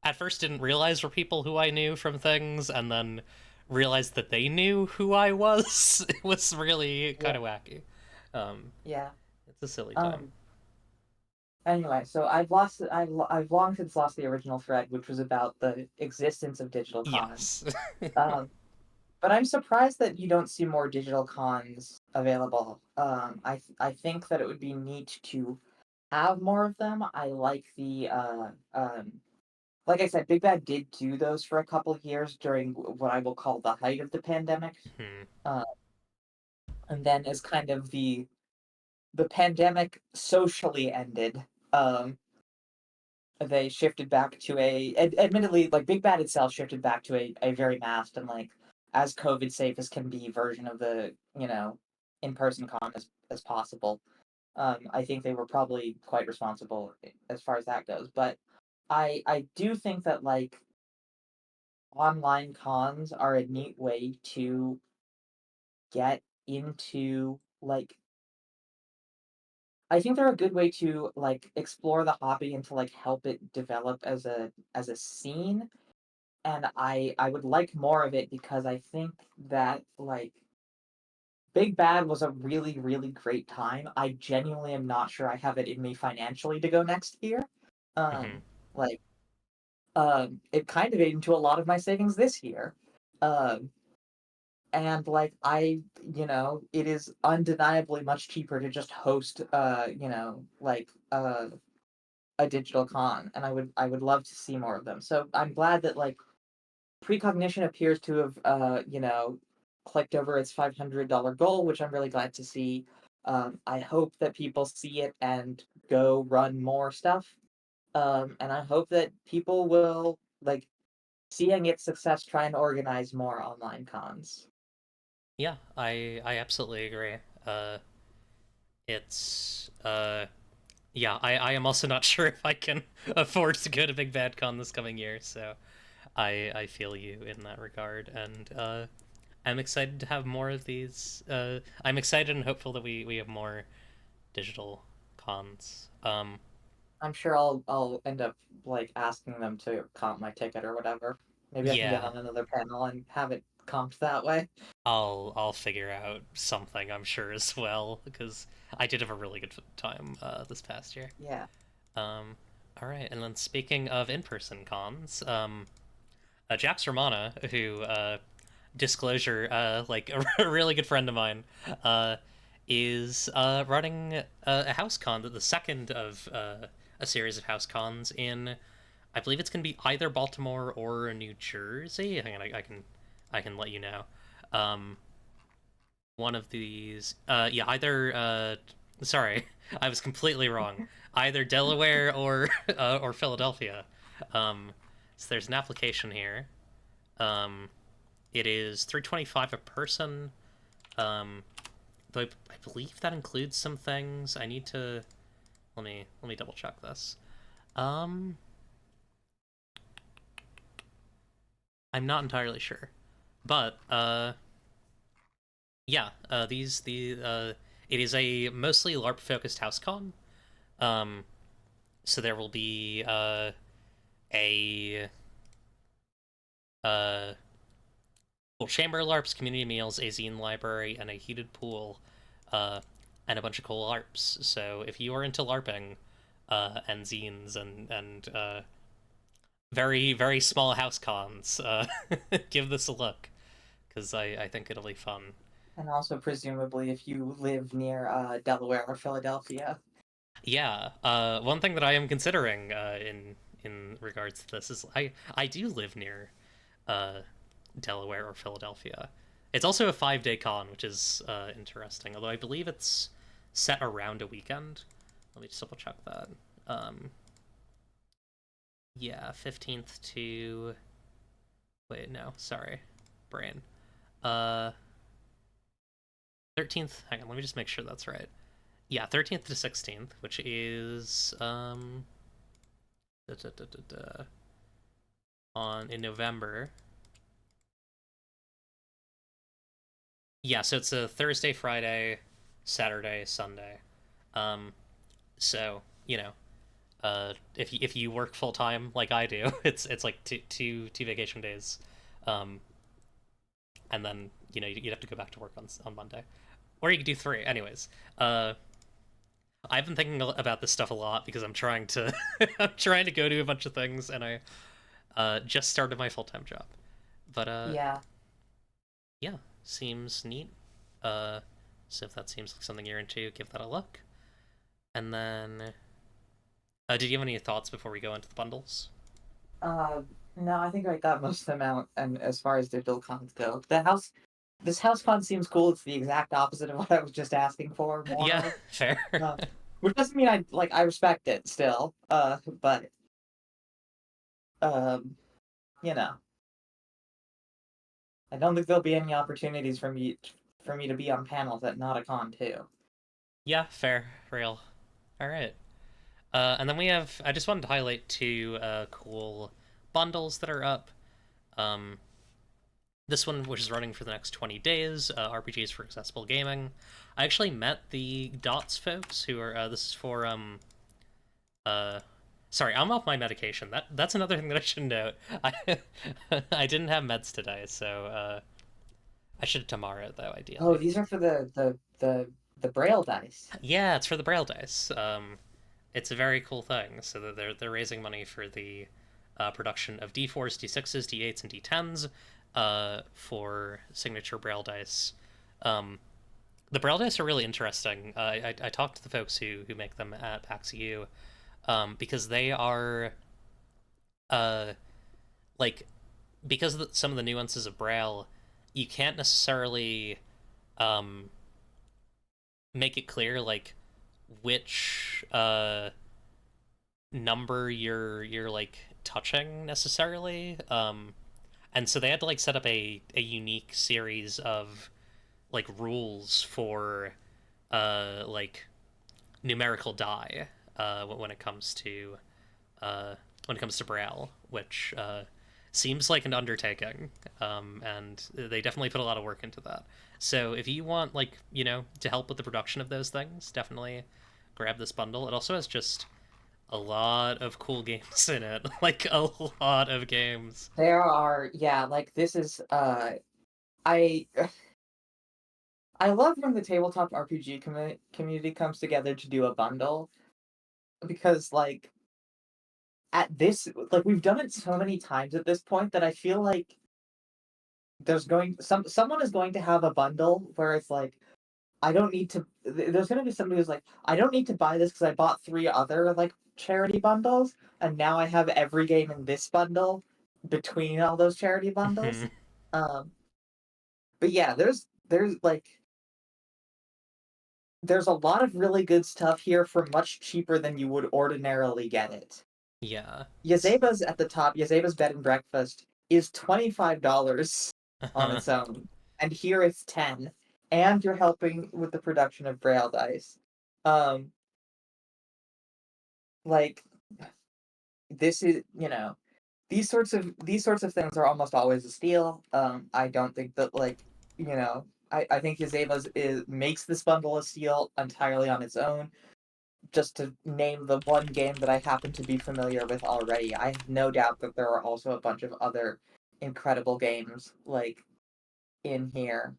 at first didn't realize were people who I knew from things and then realized that they knew who I was. It was really kind Yeah, of wacky. Um, yeah. it's a silly time. Um. Anyway, so I've long since lost the original thread, which was about the existence of digital cons. Yes. Um. But I'm surprised that you don't see more digital cons available. I think that it would be neat to have more of them. I like the like I said, Big Bad did do those for a couple of years during what I will call the height of the pandemic. Hmm. Uh, and then as kind of the pandemic socially ended, um, they shifted back to admittedly like Big Bad itself shifted back to a very masked and like as COVID safe as can be version of the in person con as possible. I think they were probably quite responsible as far as that goes, but I do think that like online cons are a neat way to get into like I think they're a good way to like explore the hobby and to like help it develop as a scene. And I would like more of it because I think that like Big Bad was a really really great time. I genuinely am not sure I have it in me financially to go next year. Hmm. Like it kind of ate into a lot of my savings this year. Um and like it is undeniably much cheaper to just host a digital con, and I would love to see more of them. So I'm glad that like precognition appears to have clicked over its $500 goal, which I'm really glad to see. I hope that people see it and go run more stuff. And I hope that people will, like, seeing its success, try and organize more online cons. Yeah, I absolutely agree. It's yeah, I am also not sure if I can afford to go to Big Bad Con this coming year, so I feel you in that regard, and I'm excited to have more of these. I'm excited and hopeful that we have more digital cons. I'm sure I'll end up like asking them to comp my ticket or whatever. Maybe I can get Yeah, on another panel and have it comped that way. I'll figure out something, I'm sure, as well, because I did have a really good time this past year. Yeah. Um, all right, and then speaking of in-person cons, Jax Romana, who disclosure, like a really good friend of mine, uh, is running a house con, the second of a series of house cons in, I believe it's gonna be either Baltimore or New Jersey. Hang on, I can let you know. Um, one of these, yeah, either. Sorry, I was completely wrong. Either Delaware or Philadelphia. Um, so there's an application here. Um, it is 325 a person. Um, though I believe that includes some things. I need to let me double check this. Um, I'm not entirely sure, but yeah, it is a mostly LARP focused house con. Um, so there will be a uh well, chamber LARPs, community meals, a zine library, and a heated pool, uh, and a bunch of cool LARPs. So if you are into LARPing, and zines and very small house cons, give this a look because I think it'll be fun. And also presumably if you live near Delaware or Philadelphia. Yeah, one thing that I am considering in regards to this is I do live near uh, Delaware or Philadelphia. It's also a 5 day con, which is interesting. Although I believe it's set around a weekend. Let me just double check that. Um, yeah, 15th to wait, no, sorry, brain. Uh, 13th. Hang on, let me just make sure that's right. Yeah, 13th to 16th, which is da, da, da, da, da, on in November. Yeah, so it's a Thursday, Friday, Saturday, Sunday. Um, so you know, if you work full time like I do, it's like two vacation days, um, and then you'd have to go back to work on Monday, or you could do three. Anyways, uh, I've been thinking about this stuff a lot because I'm trying to I'm trying to go to a bunch of things, and I just started my full time job, but Yeah. yeah, seems neat. Uh, so if that seems like something you're into, give that a look. And then, did you have any thoughts before we go into the bundles? Uh no, I think I got most of them out and as far as digital cons go. This house con seems cool. It's the exact opposite of what I was just asking for more Yeah, of. fair. Uh, which doesn't mean I respect it still. But um, you know, I don't think there'll be any opportunities for me to be on panels at not a con too. Yeah, fair, real. All right. And then we have. I just wanted to highlight two cool bundles that are up. Um, this one, which is running for the next 20 days, RPGs for accessible gaming. I actually met the Dots folks who are. This is for uh, sorry, I'm off my medication. That's another thing that I should note. I I didn't have meds today, so I should tomorrow though, Oh, ideally. these are for the Braille dice. Yeah, it's for the Braille dice. It's a very cool thing. So that they're raising money for the production of D4s, D6s, D8s, and D10s for signature Braille dice. Um, the Braille dice are really interesting. I talked to the folks who make them at PAX EU because they are uh, like because of some of the nuances of Braille. you can't necessarily um, make it clear like which number you're like touching necessarily. And so they had to like set up a unique series of like rules for like numerical die when it comes to Braille, which seems like an undertaking, and they definitely put a lot of work into that. So if you want, like, to help with the production of those things, definitely grab this bundle. It also has just a lot of cool games in it, like a lot of games. There are, yeah, like this is I I love when the tabletop RPG community comes together to do a bundle because at this like we've done it so many times at this point that I feel like someone is going to have a bundle where it's like I don't need to. There's going to be somebody who's like, I don't need to buy this because I bought three other like charity bundles, and now I have every game in this bundle between all those charity bundles. Um, but yeah, there's a lot of really good stuff here for much cheaper than you would ordinarily get it. Yeah. Yazeba's at the top. Yazeba's Bed and Breakfast is $25 on its own, and here it's 10, and you're helping with the production of Braille dice. Um, like this is these sorts of things are almost always a steal. I don't think that I think Yazeba's is makes this bundle a steal entirely on its own. Just to name the one game that I happen to be familiar with already, I have no doubt that there are also a bunch of other incredible games like in here.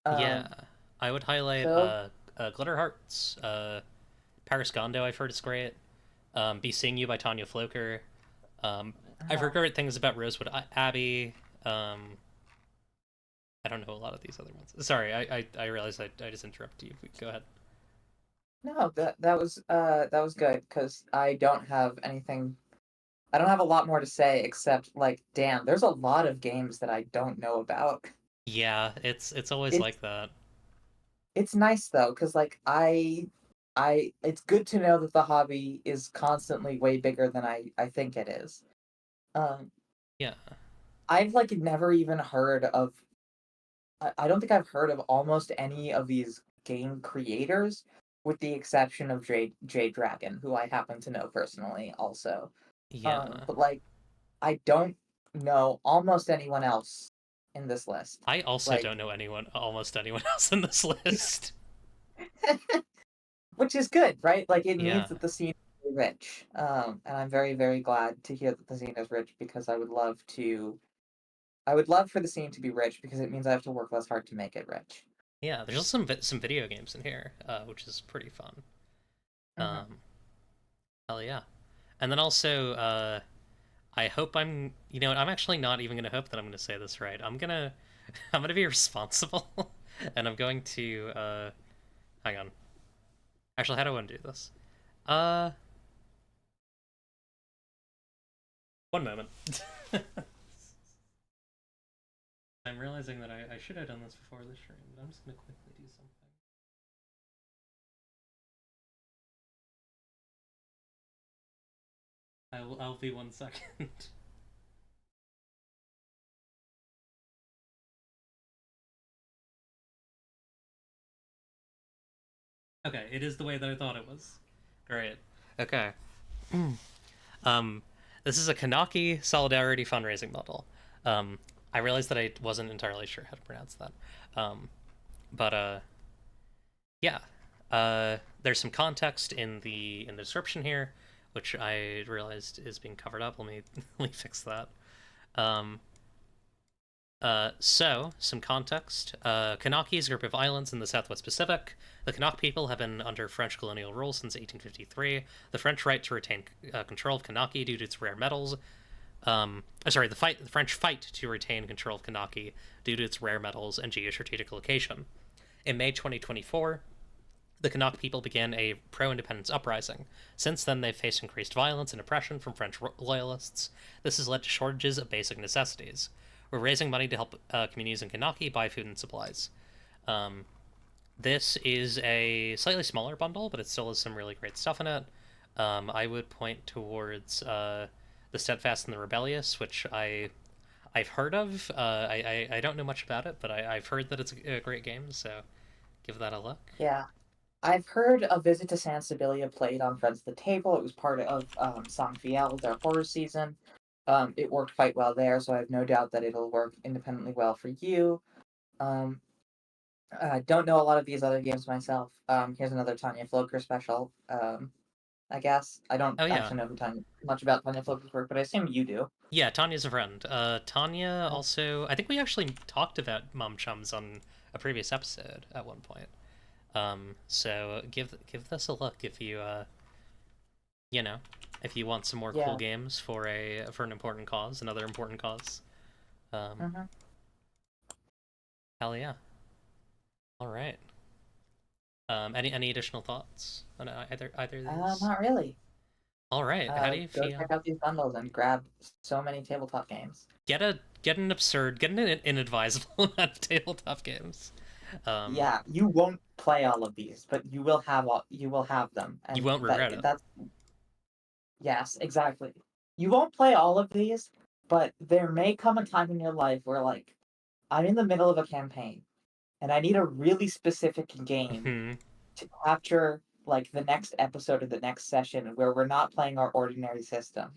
Yeah. Um, I would highlight so Glitter Hearts, Paris Gondo, I've heard is great. Be Seeing You by Tanya Floker. Um, I've heard uh, great things about Rosewood Abbey. I don't know a lot of these other ones. Sorry, I realized I just interrupted you. Go ahead. no, that was good because I don't have a lot more to say except like, damn, there's a lot of games that I don't know about. Yeah, it's always It's like that. it's nice though, because it's good to know that the hobby is constantly way bigger than I think it is. Um, Yeah, I've like never even heard of. I don't think I've heard of almost any of these game creators, with the exception of J Dragon, who I happen to know personally also. yeah. But like I don't know almost anyone else in this list. I also Like, don't know almost anyone else in this list. which is good, right? Like, it means Yeah, that the scene is rich. And I'm very, very glad to hear that the scene is rich because I would love for the scene to be rich because it means I have to work less hard to make it rich. yeah. There's just some video games in here, which is pretty fun. Hmm. Um, hell yeah. And then also, I hope you know what, I'm actually not even gonna hope that I'm gonna say this right. I'm gonna be responsible, and I'm going to, hang on. Actually, how do I want to do this? Uh, one moment. I'm realizing that I should have done this before the stream, but I'm just gonna quickly do something. I'll be 1 second. Okay, it is the way that I thought it was. Great. Okay. Um, this is a Kanaki Solidarity fundraising model. Um, I realized that I wasn't entirely sure how to pronounce that. But yeah. There's some context in the description here, which I realized is being covered up. Let me fix that. Um, so, some context. Kanaki is a group of islands in the Southwest Pacific. The Kanak people have been under French colonial rule since 1853. The French right to retain control of Kanaki due to its rare metals. The French fight to retain control of Kanaki due to its rare metals and geostrategic location. In May 2024, the Kanak people began a pro-independence uprising. Since then, they've faced increased violence and oppression from French loyalists. This has led to shortages of basic necessities. we're raising money to help communities in Kanaki buy food and supplies. Um, this is a slightly smaller bundle, but it still has some really great stuff in it. I would point towards the Steadfast and the Rebellious, which I've heard of. I don't know much about it, but I've heard that it's a great game, so give that a look. Yeah. I've heard A Visit to San Sibilia played on Friends at the Table. It was part of Song Fiel, their horror season. It worked quite well there, so I have no doubt that it'll work independently well for you. Um, I don't know a lot of these other games myself. Here's another Tanya Floker special. I guess I don't Oh yeah, actually know much about Tanya Floker's work, but I assume you do. yeah. Tanya's a friend. Tanya also. I think we actually talked about Mom Chums on a previous episode at one point. So give this a look if you you know if you want some more cool Yeah. games for an important cause, another important cause. Um, Hmm. hell yeah. All right. Any additional thoughts on either of these? Not really. All right. How do you Go check feel? out these bundles and grab so many tabletop games. Get an inadvisable amount of tabletop games. Um, Yeah, you won't play all of these, but you will have them, you and won't regret it. that's yes, exactly. You won't play all of these, but there may come a time in your life where like I'm in the middle of a campaign and I need a really specific game Hmm. to capture like the next episode of the next session where we're not playing our ordinary system.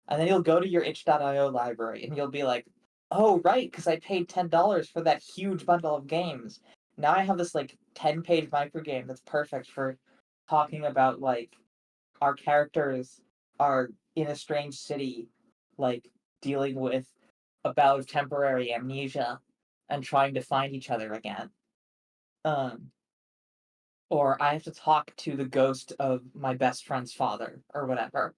And then you'll go to your itch.io library and you'll be like, oh, right, because I paid $10 for that huge bundle of games. Now I have this like 10-page micro game that's perfect for talking about like our characters are in a strange city, like dealing with a bout of temporary amnesia and trying to find each other again. Um, or I have to talk to the ghost of my best friend's father or whatever.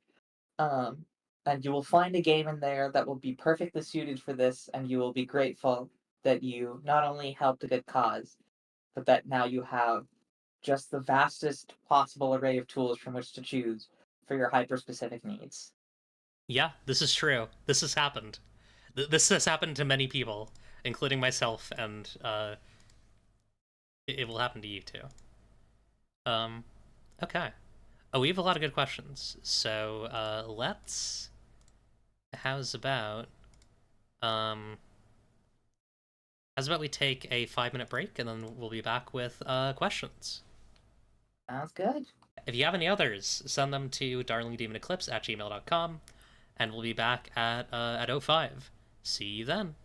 Um, and you will find a game in there that will be perfectly suited for this, and you will be grateful that you not only helped a good cause, but that now you have just the vastest possible array of tools from which to choose for your hyper specific needs. Yeah, this is true. This has happened. This has happened to many people, including myself, and it will happen to you too. Um, okay. Oh, we have a lot of good questions. So let's. How's about um, how's about we take a 5 minute break and then we'll be back with questions. Sounds good. If you have any others, send them to darlingdemoneclipse@gmail.com, and we'll be back at 05. See you then.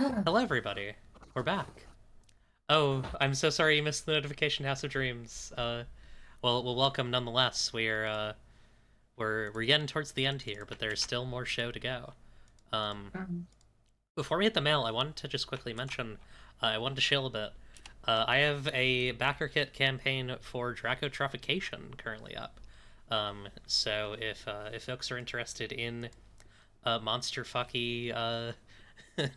Hello, everybody. We're back. Oh, I'm so sorry you missed the notification, House of Dreams. Well, welcome nonetheless. We're getting towards the end here, but there's still more show to go. Um, Mhm. Before we hit the mail, I wanted to just quickly mention, I wanted to shill a bit. I have a backer kit campaign for Dracotrification currently up. So if folks are interested in monster fucky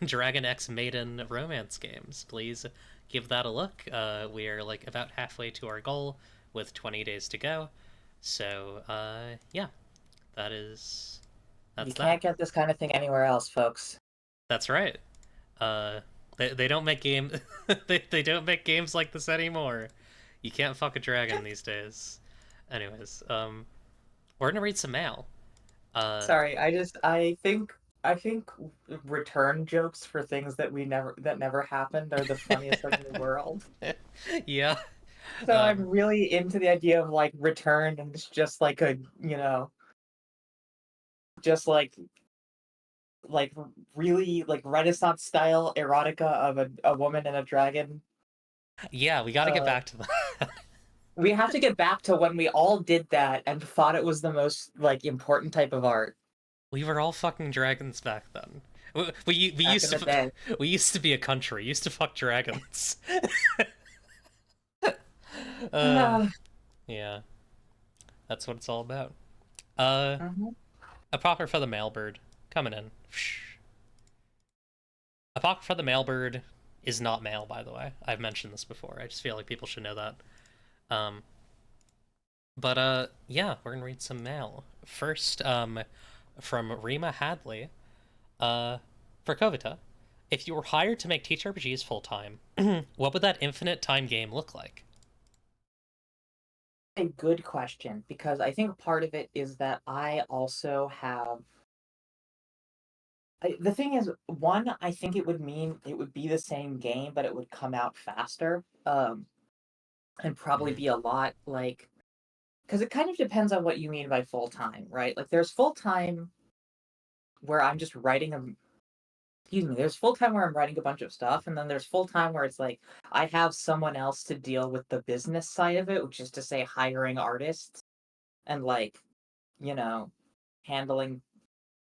Dragon X Maiden romance games, please give that a look. We are like about halfway to our goal with 20 days to go. So, yeah, that is You that's can't that. get this kind of thing anywhere else, folks. That's right. Uh, they don't make game they don't make games like this anymore. You can't fuck a dragon these days. Anyways, we're gonna read some mail. Uh, Sorry, I think return jokes for things that never happened are the funniest thing in the world. yeah. So I'm Um, really into the idea of like return and it's just like a just like really like Renaissance style erotica of a woman and a dragon. yeah, we got to get Uh, back to that. we have to get back to when we all did that and thought it was the most like important type of art We were all fucking dragons back then. We back used in the to day. we used to be a country. Used to fuck dragons. uh, yeah, that's what it's all about. Uh, Mhm. Apocrypha the Mailbird coming in. Apocrypha the Mailbird is not mail, by the way. I've mentioned this before. I just feel like people should know that. Um, but yeah, we're gonna read some mail first. From Rima Hadley. Uh, for Kavita, if you were hired to make TTRPGs full time, what would that infinite time game look like? A good question because I think part of it is that I also have. The thing is, one, I think it would mean it would be the same game, but it would come out faster, and probably Mm-hmm. be a lot like because it kind of depends on what you mean by full time, right? Like, there's full time where I'm just writing a. Excuse me. There's full time where I'm writing a bunch of stuff, and then there's full time where it's like I have someone else to deal with the business side of it, which is to say hiring artists and like you know handling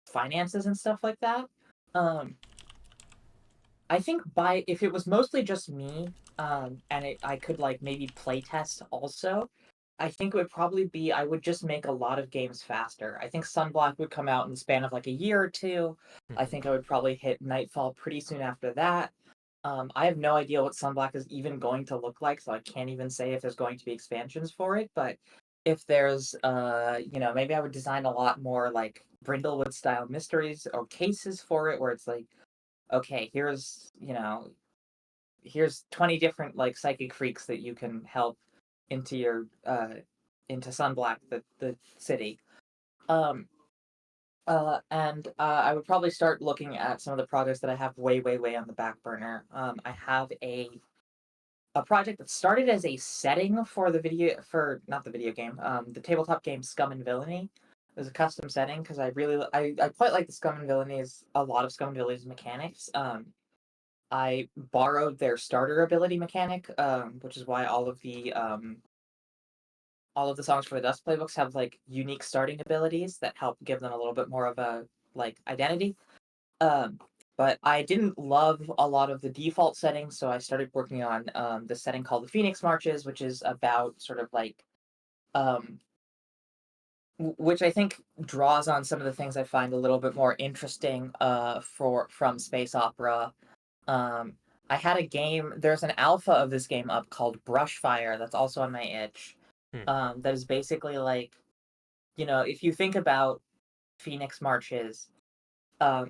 finances and stuff like that. Um, I think by if it was mostly just me, and I could like maybe play test also, I think it would probably be I would just make a lot of games faster. I think Sunblock would come out in the span of like a year or two. I Mm-hmm. think I would probably hit Nightfall pretty soon after that. I have no idea what Sunblock is even going to look like, so I can't even say if there's going to be expansions for it. But if there's, maybe I would design a lot more like Brindlewood style mysteries or cases for it, where it's like, okay, here's 20 different like psychic freaks that you can help into your into Sunblock, the city. Um, and I would probably start looking at some of the projects that I have way, way, way on the back burner. I have a project that started as a setting for the video for not the video game, the tabletop game Scum and Villainy. It was a custom setting because I quite like the Scum and Villainies, a lot of Scum and Villainies mechanics. I borrowed their starter ability mechanic, which is why all of the songs for the Dust playbooks have like unique starting abilities that help give them a little bit more of a like identity. Um, but I didn't love a lot of the default settings, so I started working on the setting called the Phoenix Marches, which is about sort of like um, which I think draws on some of the things I find a little bit more interesting for from space opera. um, I had a game. There's an alpha of this game up called Brushfire that's also on my itch. Hmm. That is basically like, if you think about Phoenix Marches,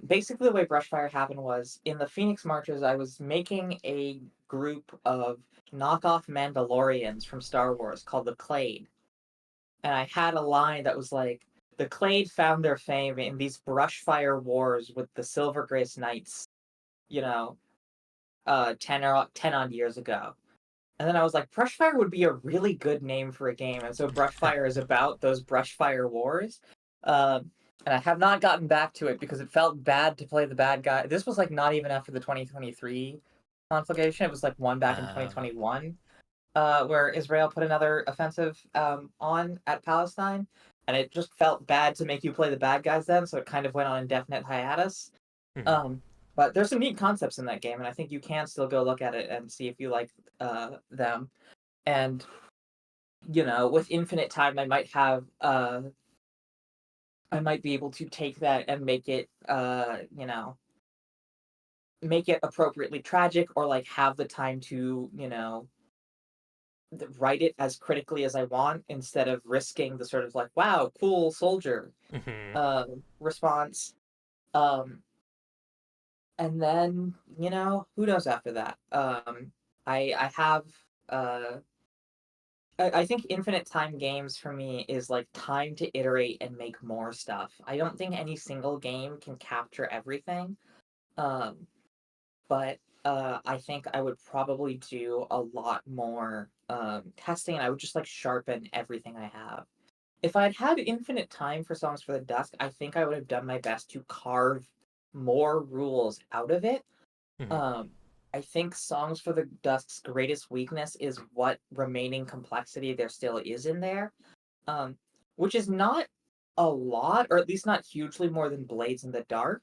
basically the way Brushfire happened was in the Phoenix Marches, I was making a group of knockoff Mandalorians from Star Wars called the Clade, and I had a line that was like, "The Clade found their fame in these Brushfire wars with the Silver Grace Knights." You know, 10 odd years ago. And then I was like, Brushfire would be a really good name for a game. And so Brushfire is about those Brushfire wars. Um, and I have not gotten back to it because it felt bad to play the bad guy. This was like not even after the 2023 conflagration. It was like one back in Uh, 2021, where Israel put another offensive on at Palestine, and it just felt bad to make you play the bad guys then, so it kind of went on indefinite hiatus. mhm, Um, but there's some neat concepts in that game, and I think you can still go look at it and see if you like them. And with infinite time, I might be able to take that and make it appropriately tragic, or like have the time to write it as critically as I want, instead of risking the sort of like, wow, cool soldier mhm, response. Um, and then who knows after that. I have uh, I think infinite time games for me is like time to iterate and make more stuff. I don't think any single game can capture everything. Um, but I think I would probably do a lot more testing, and I would just like sharpen everything I have. If I'd had infinite time for Songs for the Dusk, I think I would have done my best to carve more rules out of it. mhm. Um, I think Songs for the Dusk's greatest weakness is what remaining complexity there still is in there, um, which is not a lot, or at least not hugely more than Blades in the Dark,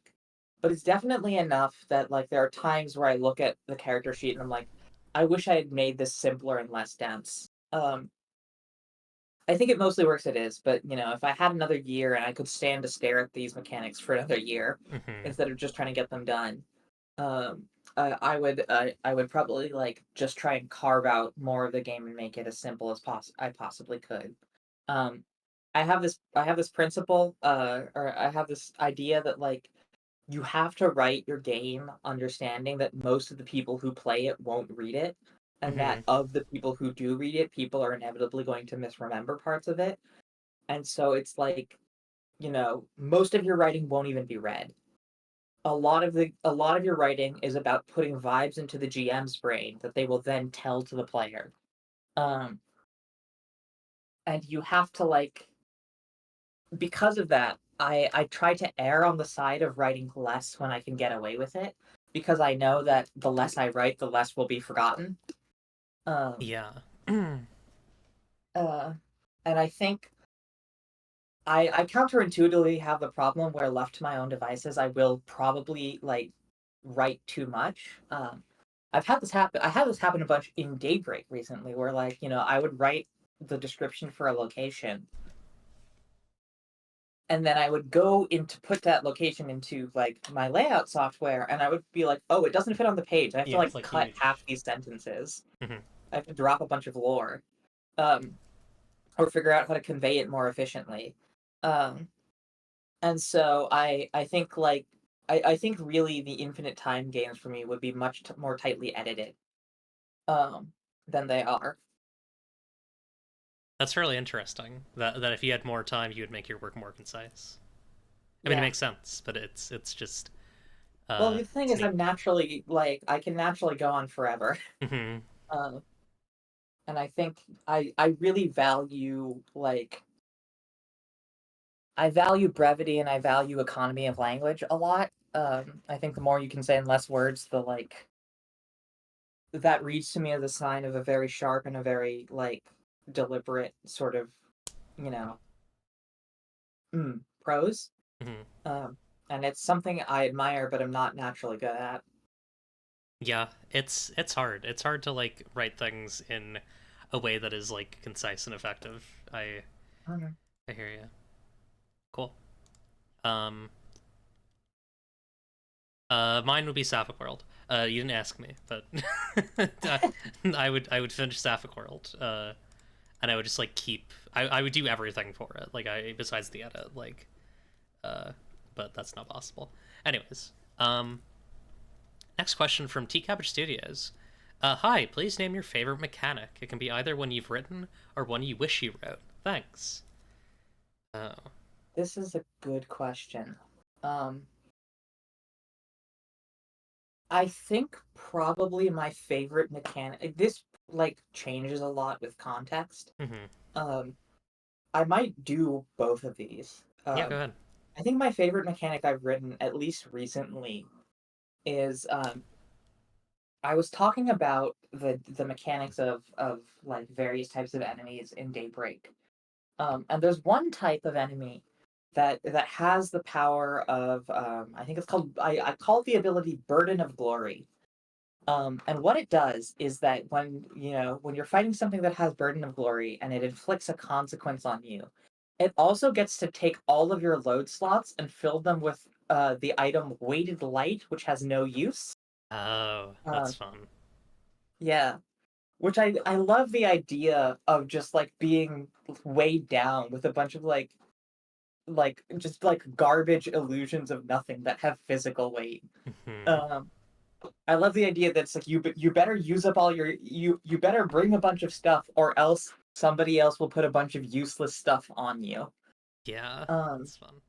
but it's definitely enough that like there are times where I look at the character sheet and I'm like, I wish I had made this simpler and less dense. I think it mostly works it is, but if I had another year and I could stand to stare at these mechanics for another year Mhm. instead of just trying to get them done, um, I would probably like just try and carve out more of the game and make it as simple as I possibly could. Um, I have this principle, or I have this idea that like you have to write your game understanding that most of the people who play it won't read it, and that Mhm. of the people who do read it, people are inevitably going to misremember parts of it. And so it's like, most of your writing won't even be read. A lot of your writing is about putting vibes into the GM's brain that they will then tell to the player. Um, and you have to like because of that, I try to err on the side of writing less when I can get away with it, because I know that the less I write, the less will be forgotten. Um, Yeah. uh, and I think I counterintuitively have the problem where, left to my own devices, I will probably like write too much. I've had this happen. I had this happen a bunch in Daybreak recently, where like I would write the description for a location, and then I would go into put that location into like my layout software, and I would be like, oh, it doesn't fit on the page. I have to Yeah, it's like like cut half huge. these sentences. Mhm. I have to drop a bunch of lore, um, or figure out how to convey it more efficiently. Um, and so I think like I think really the infinite time games for me would be much more tightly edited um, than they are. That's really interesting. That if you had more time, you would make your work more concise. I mean, it Yeah. makes sense, but it's just Well, the thing it's is, neat. I'm naturally like I can naturally go on forever. Mhm. Um, and I think I really value I value brevity, and I value economy of language a lot. I think the more you can say in less words, the like that reads to me as a sign of a very sharp and a very like deliberate sort of you know prose. Mhm. Um, and it's something I admire, but I'm not naturally good at. Yeah, it's hard. It's hard to like write things in a way that is like concise and effective. Mhm. I hear you. Cool. Um, mine would be Sapphic World. You didn't ask me, but I would finish Sapphic World. And I would just like keep. I would do everything for it. Like I besides the edit. Uh, but that's not possible. Anyways, next question from T Cabbage Studios. Hi, please name your favorite mechanic. It can be either one you've written or one you wish you wrote. Thanks. Oh, This is a good question. Um, I think probably my favorite mechanic. This like changes a lot with context. mm-hmm. Um, I might do both of these. Yeah, go ahead. I think my favorite mechanic I've written, at least recently, is I was talking about the mechanics of like various types of enemies in Daybreak. And there's one type of enemy that has the power of I think it's called I call it the ability Burden of Glory. And what it does is that when you're fighting something that has Burden of Glory and it inflicts a consequence on you, it also gets to take all of your load slots and fill them with the item Weighted Light, which has no use. Oh, Uh, that's fun. yeah, which I love the idea of just like being weighed down with a bunch of like just like garbage illusions of nothing that have physical weight. Mhm. Um, I love the idea that it's like you better use up all you better bring a bunch of stuff or else somebody else will put a bunch of useless stuff on you. Yeah, Um, that's fun.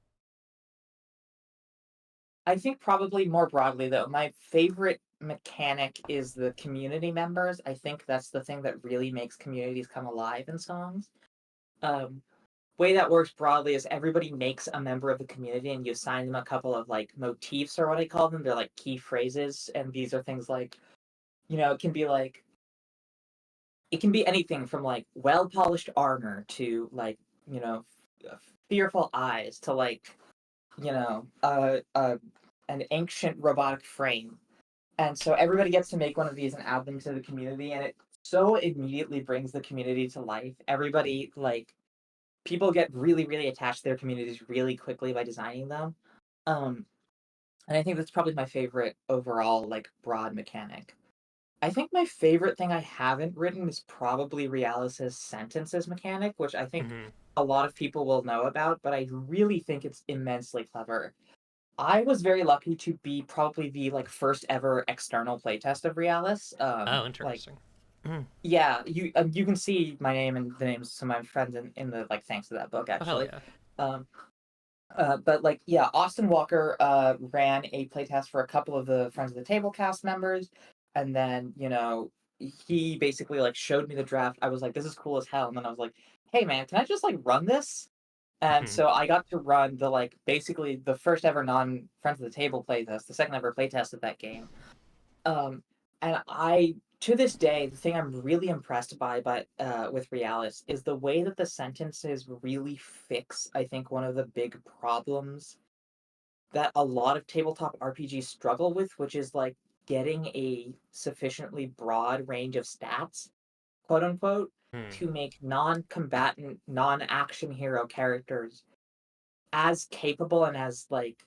I think probably more broadly though, my favorite mechanic is the community members. I think that's the thing that really makes communities come alive in songs. Um, Way that works broadly is everybody makes a member of the community and you assign them a couple of like motifs or what I call them. They're like key phrases, and these are things like it can be like it can be anything from like well polished armor to like you know fearful eyes to like an ancient robotic frame. And so everybody gets to make one of these and add them to the community, and it so immediately brings the community to life. Everybody like people get really really attached to their communities really quickly by designing them. um and I think that's probably my favorite overall like broad mechanic. I think my favorite thing I haven't written is probably Realis's sentences mechanic, which I think Mhm. a lot of people will know about, but I really think it's immensely clever. I was very lucky to be probably the like first ever external playtest of Realis. Oh, interesting. Mm. Yeah, you can see my name and the names of some of my friends in the like thanks to that book Oh, hell actually. yeah. Um, but like, yeah, Austin Walker ran a playtest for a couple of the Friends of the Table cast members, and then he basically like showed me the draft. I was like, this is cool as hell, and then I was like, hey man, can I just like run this? And Mhm. so I got to run the like basically the first ever non Friends of the Table playtest, the second ever playtest of that game. Um, and I to this day, the thing I'm really impressed by, but with Realis, is the way that the sentences really fix, I think, one of the big problems that a lot of tabletop RPGs struggle with, which is like getting a sufficiently broad range of stats, quote unquote, Mm. to make non-combatant, non-action hero characters as capable and as like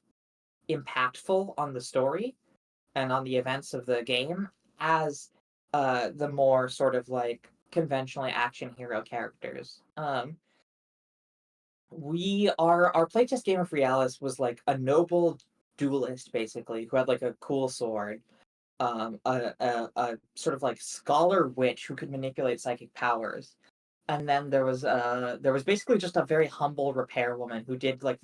impactful on the story and on the events of the game as the more sort of like conventionally action hero characters. Our playtest game of Realis was like a noble duelist basically who had like a cool sword, a sort of like scholar witch who could manipulate psychic powers, and then there was basically just a very humble repair woman who did like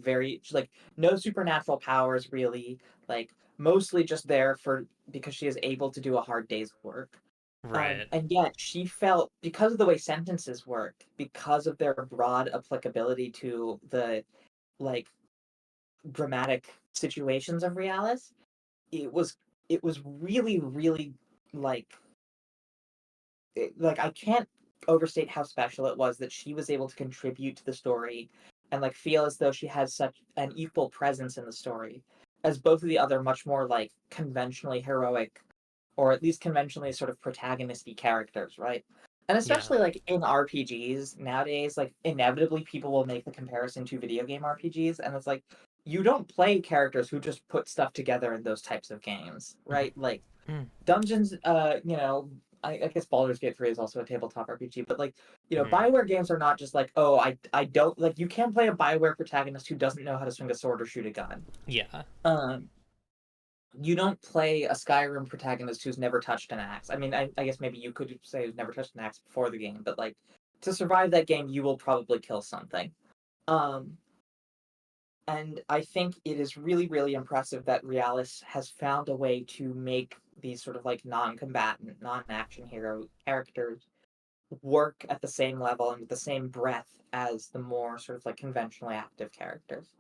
like no supernatural powers really, like mostly just there for because she is able to do a hard day's work. Right. And yet she felt, because of the way sentences work, because of their broad applicability to the like dramatic situations of Realis, it was it was really really like I can't overstate how special it was that she was able to contribute to the story and like feel as though she has such an equal presence in the story as both of the other much more like conventionally heroic or at least conventionally sort of protagonisty characters, right? And Yeah. especially like in RPGs nowadays, like inevitably people will make the comparison to video game RPGs, and it's like you don't play characters who just put stuff together in those types of games, Mhm. right? Like Mm. Dungeons, I guess Baldur's Gate 3 is also a tabletop RPG, but like, Mhm. Bioware games are not just like, oh, I don't like you can't play a Bioware protagonist who doesn't know how to swing a sword or shoot a gun. Yeah. Um, you don't play a Skyrim protagonist who's never touched an axe. I mean, I guess maybe you could say who's never touched an axe before the game, but like to survive that game, you will probably kill something. Um, and I think it is really, really impressive that Realis has found a way to make these sort of like non-combatant, non-action hero characters work at the same level and with the same breadth as the more sort of like conventionally active characters.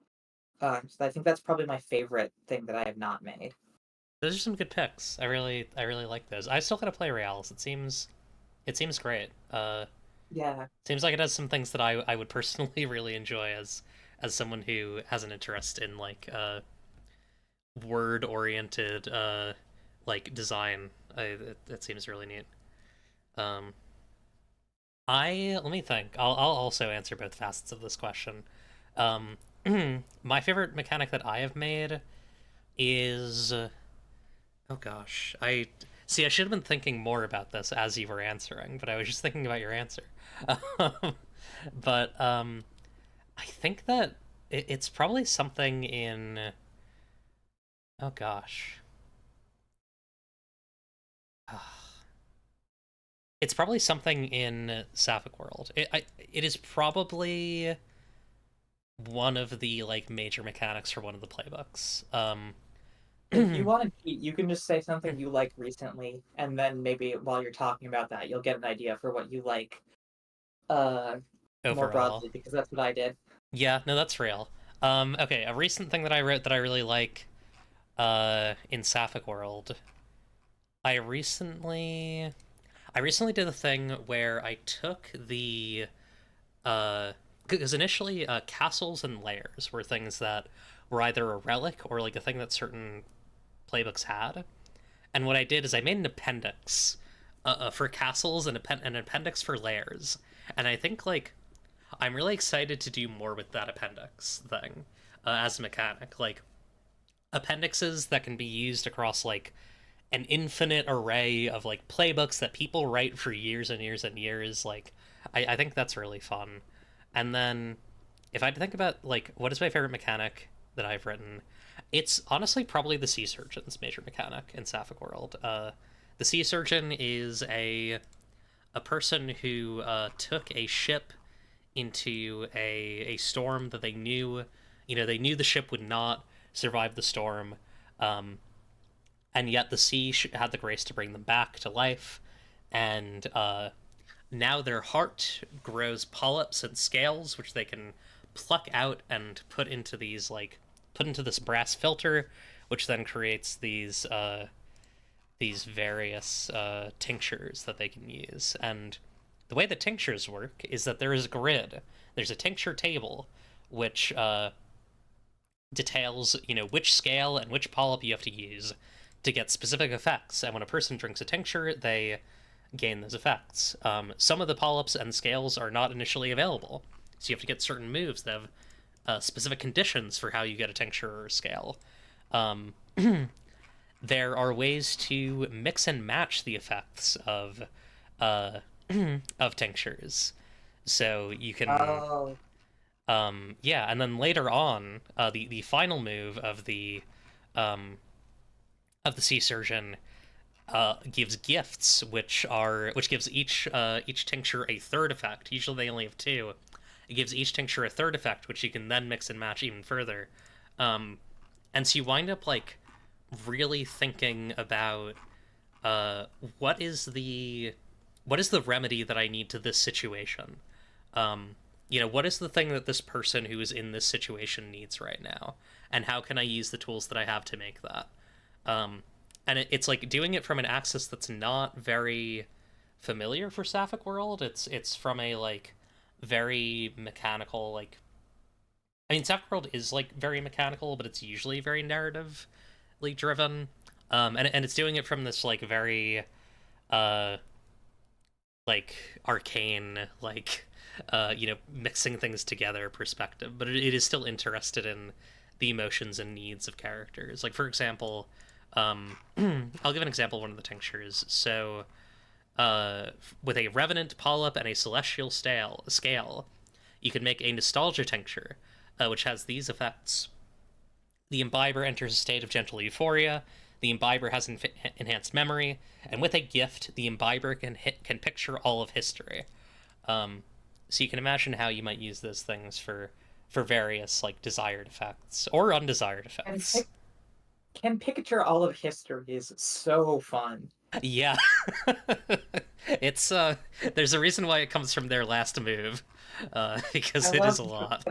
So I think that's probably my favorite thing that I have not made. Those are some good picks. I really like those. I still gotta play Reals. It seems great. Yeah. Seems like it has some things that I would personally really enjoy as someone who has an interest in like word oriented like design. It seems really neat. Um, I let me think. I'll also answer both facets of this question. Um, my favorite mechanic that I have made is oh gosh, I see. I should have been thinking more about this as you were answering, but I was just thinking about your answer. Um, but I think that it's probably something in oh gosh, it's probably something in Sapphic World. It is probably one of the like major mechanics for one of the playbooks. If you want to cheat, you can just say something you like recently, and then maybe while you're talking about that, you'll get an idea for what you like uh more Overall, broadly, because that's what I did. yeah, no, that's real. Okay, a recent thing that I wrote that I really like in Sapphic World. I recently I recently did a thing where I took the because initially castles and lairs were things that were either a relic or like a thing that certain playbooks had. And what I did is I made an appendix for castles and an appendix for lairs. And I think like I'm really excited to do more with that appendix thing as a mechanic. Like appendixes that can be used across like an infinite array of like playbooks that people write for years and years and years. Like I think that's really fun. And then if I had to think about like what is my favorite mechanic that I've written, it's honestly probably the Sea Surgeon's major mechanic in Sapphic World. The Sea Surgeon is a person who took a ship into a storm that they knew, they knew the ship would not survive the storm, um, and yet the sea had the grace to bring them back to life, and now their heart grows polyps and scales, which they can pluck out and put into this brass filter, which then creates these various tinctures that they can use. And the way that tinctures work is that there is a grid. There's a tincture table, which details which scale and which polyp you have to use to get specific effects. And when a person drinks a tincture, they gain those effects. Some of the polyps and scales are not initially available, so you have to get certain moves that have specific conditions for how you get a tincture or a scale. Um, there are ways to mix and match the effects uh, of tinctures, so you can Oh, yeah, and then later on, the final move um, of the Sea Surgeon gives gifts, which gives each tincture a third effect. Usually they only have two. It gives each tincture a third effect, which you can then mix and match even further. Um, and so you wind up like really thinking about uh, what is the what is the remedy that I need to this situation. Um, what is the thing that this person who is in this situation needs right now, and how can I use the tools that I have to make that? Um, and it's like doing it from an axis that's not very familiar for Sapphic World. It's from a like very mechanical like. I mean, Sapphic World is like very mechanical, but it's usually very narratively driven. And it's doing it from this like very uh like arcane mixing things together perspective, but it is still interested in the emotions and needs of characters. Like for example, I'll give an example of one of the tinctures. So with a revenant polyp and a celestial scale, you can make a nostalgia tincture, which has these effects. The imbiber enters a state of gentle euphoria. The imbiber has enhanced memory, and with a gift, the imbiber can picture all of history. Um, so you can imagine how you might use those things for various like desired effects or undesired and effects. can picture all of history is so fun. Yeah, it's there's a reason why it comes from their last move, I because it is love a lot.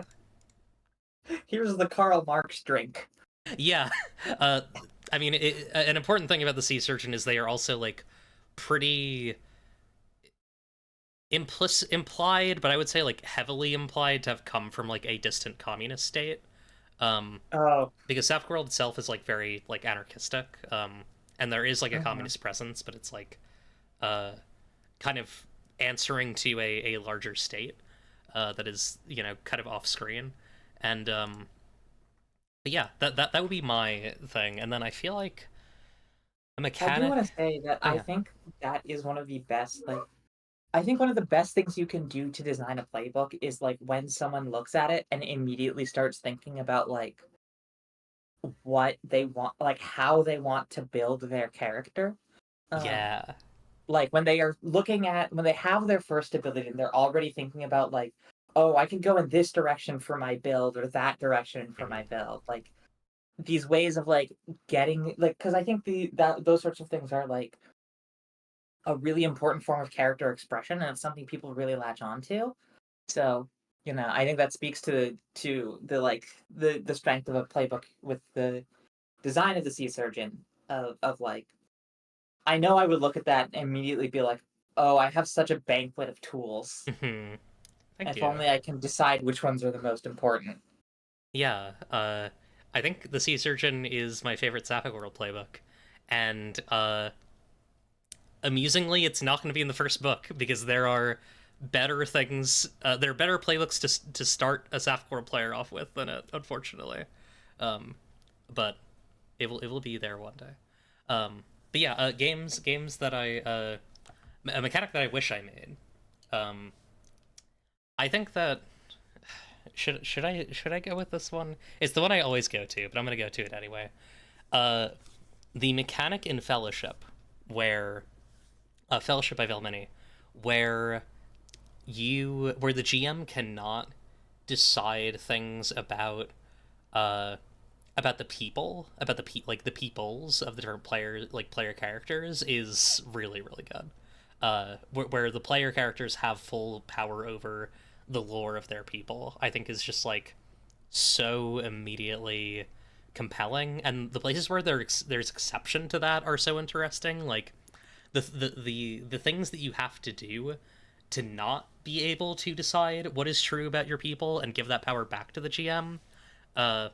Here's the Karl Marx drink. Yeah. uh I mean, an important thing about the sea surgeon is they are also like pretty implied, but I would say like heavily implied to have come from like a distant communist state. Um, Oh, because South World itself is like very like anarchistic, and there is like a mhm. communist presence, but it's like uh, kind of answering to a larger state that is kind of off screen, and but yeah, that would be my thing, and then I feel like a I do mechanic. want to say that Oh I yeah, think that is one of the best, like, I think one of the best things you can do to design a playbook is like when someone looks at it and immediately starts thinking about like what they want, like how they want to build their character. Um, yeah, like when they are looking at when they have their first ability and they're already thinking about like, oh, I can go in this direction for my build or that direction for my mhm, build. Like these ways of like getting like because I think the that those sorts of things are like a really important form of character expression and it's something people really latch on to. So, I think that speaks to like the strength of a playbook with the design of the sea surgeon of like I know I would look at that and immediately be like, "Oh, I have such a banquet of tools. mhm. Thank If you. only I can decide which ones are the most important." Yeah, I think the Sea Surgeon is my favorite Sapphic World playbook, and amusingly, it's not going to be in the first book because there are better things. There are better playbooks to start a Sapphic World player off with than it, unfortunately. Um, but it will be there one day. But yeah, games that a mechanic that I wish I made. Um, I think that should I go with this one? It's the one I always go to, but I'm gonna go to it anyway. Uh, the mechanic in Fellowship, where Fellowship by Velmini, where where the GM cannot decide things uh about the people, about like the peoples of the different player characters is really really good. Where the player characters have full power over the lore of their people, I think is just like so immediately compelling, and the places where there's exception to that are so interesting. Like the things that you have to do to not be able to decide what is true about your people and give that power back to the GM, uh,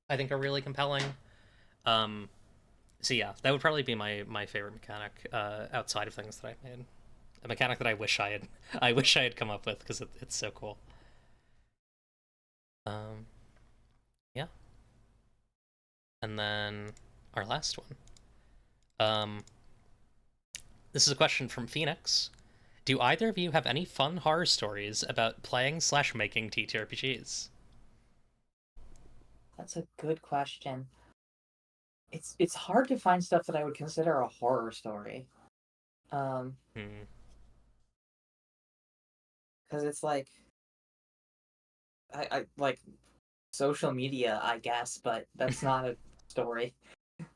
I think are really compelling. Um, so yeah, that would probably be my favorite mechanic outside of things that I've made. A mechanic that I wish I had come up with because it's so cool. Um, yeah, and then our last one. Um, this is a question from Phoenix. Do either of you have any fun horror stories about playing/making TTRPGs? That's a good question. It's hard to find stuff that I would consider a horror story. Um, Hmm. because it's like I like social media, I guess, but that's not a story.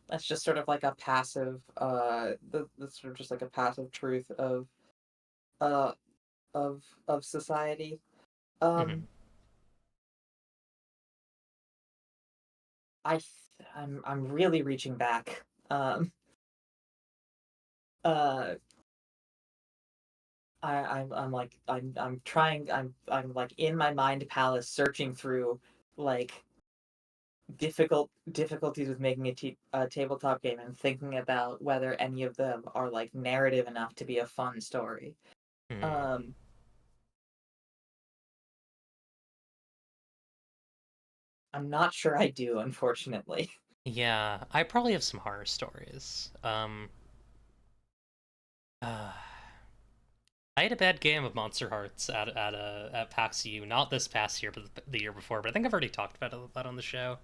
That's just sort of like a passive that's sort of just like a passive truth uh of society. Hmm. Um I'm really reaching back. Uh I'm like I'm trying I'm like in my mind palace searching through like difficulties with making a tabletop game and thinking about whether any of them are like narrative enough to be a fun story. Hmm. Um, I'm not sure I do, unfortunately. Yeah, I probably have some horror stories. I had a bad game of Monster Hearts at PAX U, not this past year, but the year before. But I think I've already talked about that on the show,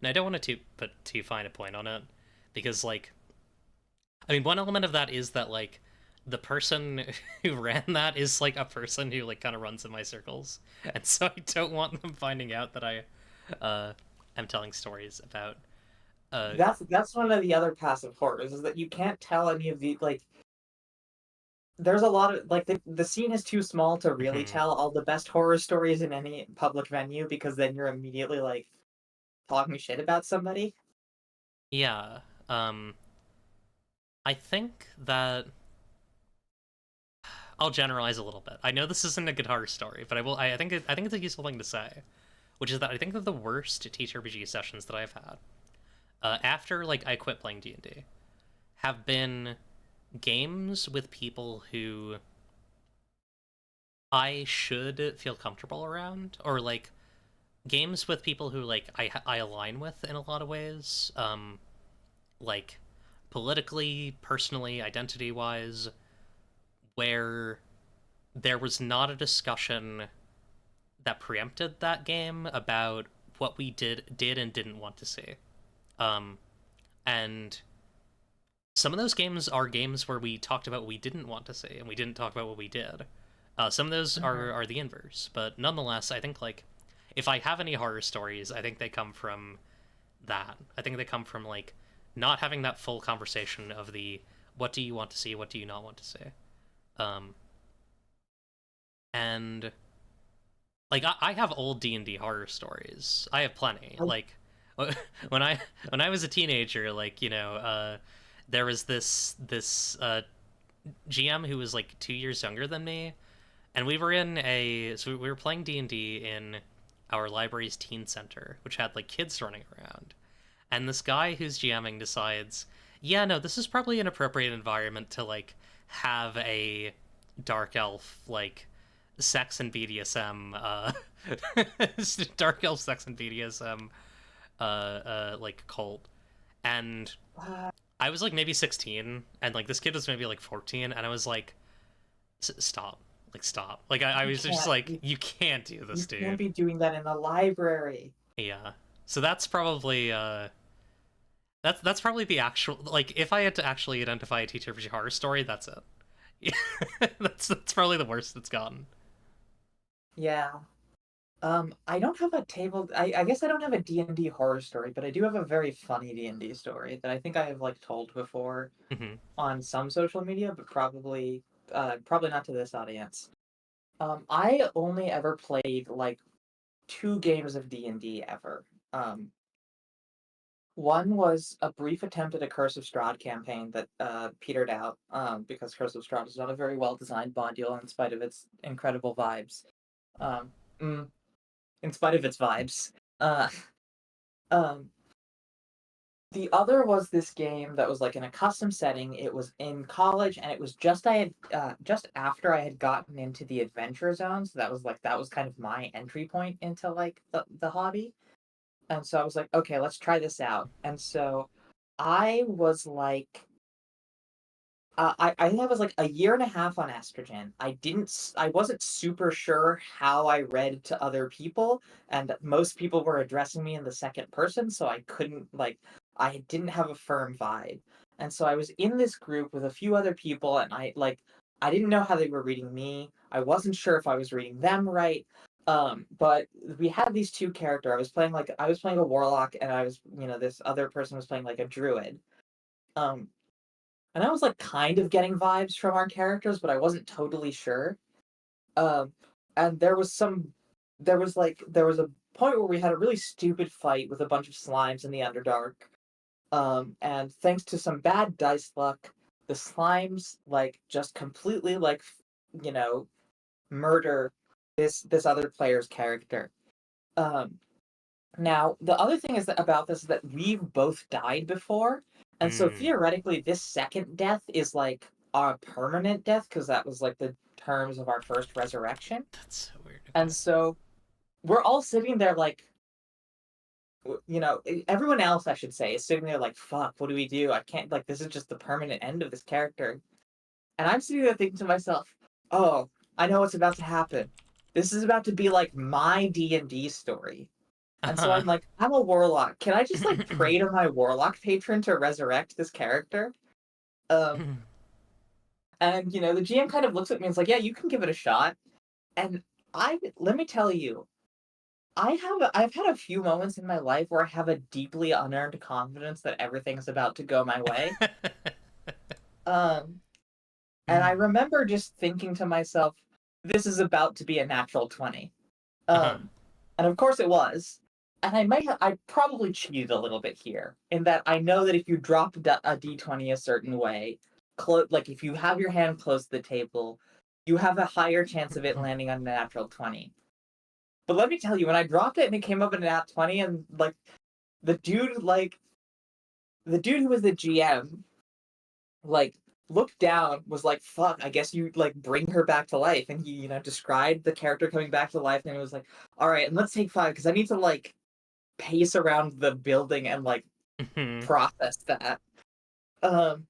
and I don't want to put too fine a point on it because, like, I mean, one element of that is that like the person who ran that is like a person who like kind of runs in my circles, and so I don't want them finding out that I uh, am telling stories about. Uh, That's one of the other passive horrors is that you can't tell any of the like there's a lot of like the scene is too small to really Mhm. tell all the best horror stories in any public venue because then you're immediately like talking shit about somebody. Yeah. I think that I'll generalize a little bit. I know this isn't a guitar story, but I will. I think it's a useful thing to say, which is that I think that the worst TTRPG sessions that I've had after like I quit playing D&D have been games with people who I should feel comfortable around, or like games with people who like I align with in a lot of ways, like politically, personally, identity wise, where there was not a discussion that preempted that game about what we did and didn't want to see. Um, and some of those games are games where we talked about what we didn't want to see and we didn't talk about what we did. Some of those Mhm. are the inverse, but nonetheless, I think like if I have any horror stories, I think they come from that. I think they come from like not having that full conversation of the what do you want to see, what do you not want to see, um, and like I have old D&D horror stories. I have plenty. I, Like when I when I was a teenager, like there was this GM who was like 2 years younger than me, and we were playing D&D in our library's teen center, which had like kids running around. And this guy who's GMing decides, yeah, no, this is probably an appropriate environment to like have a dark elf like sex and BDSM dark elf sex and BDSM like cult. And uh, I was like maybe 16 and like this kid was maybe like 14 and I was like stop. Like stop. Like I you was just can't like you can't do this, you can't dude. be doing that in a library. Yeah. So that's probably that's probably the actual like if I had to actually identify a teacher for horror story, that's it. Yeah. That's probably the worst it's gotten. Yeah. I don't have a table. I guess I don't have a D&D horror story, but I do have a very funny D&D story that I think I have like told before Hmm. on some social media, but probably not to this audience. I only ever played like two games of D&D ever. Um, One was a brief attempt at a Curse of Strahd campaign that petered out because Curse of Strahd is not a very well designed module in spite of its incredible vibes. Um, mm, in spite of its vibes. Uh, um, the other was this game that was like in a custom setting. It was in college, and it was just after I had gotten into the adventure zone. So that was kind of my entry point into like the hobby. And so I was like, okay, let's try this out. And so I was like I think I was like a year and a half on estrogen. I wasn't super sure how I read to other people, and most people were addressing me in the second person, so I couldn't like I didn't have a firm vibe. And so I was in this group with a few other people, and I didn't know how they were reading me. I wasn't sure if I was reading them right. But we had these two character. I was playing a warlock, and this other person was playing like a druid. Um, and I was like kind of getting vibes from our characters, but I wasn't totally sure. Um, and there was a point where we had a really stupid fight with a bunch of slimes in the Underdark. And thanks to some bad dice luck, the slimes like just completely you know, murder this other player's character. Um, Now, the other thing about this is that we've both died before, and so Mm, theoretically, this second death is like a permanent death because that was like the terms of our first resurrection. that's so weird. And Okay. so we're all sitting there like, everyone else, I should say, is sitting there like, fuck, what do we do? I can't, like, this is just the permanent end of this character. And I'm sitting there thinking to myself, oh, I know what's about to happen. This is about to be like my D&D story. And so Uh-huh. I'm like, I'm a warlock. Can I just like pray to my warlock patron to resurrect this character? Um, and the GM kind of looks at me and is like, yeah, you can give it a shot. And let me tell you, I've had a few moments in my life where I have a deeply unearned confidence that everything's about to go my way. Um, And I remember just thinking to myself, this is about to be a natural 20. Uh-huh. Um, and of course it was. And I probably cheated a little bit here in that I know that if you drop a d20 a certain way, like if you have your hand close to the table, you have a higher chance of it landing on a natural 20. But let me tell you, when I dropped it and it came up in a nat 20, and the dude, like, the dude who was the GM, like, looked down, was like, fuck, I guess you, like, bring her back to life. And he, described the character coming back to life, and it was like, all right, and let's take 5, because I need to, like, pace around the building and, like, process that. Um,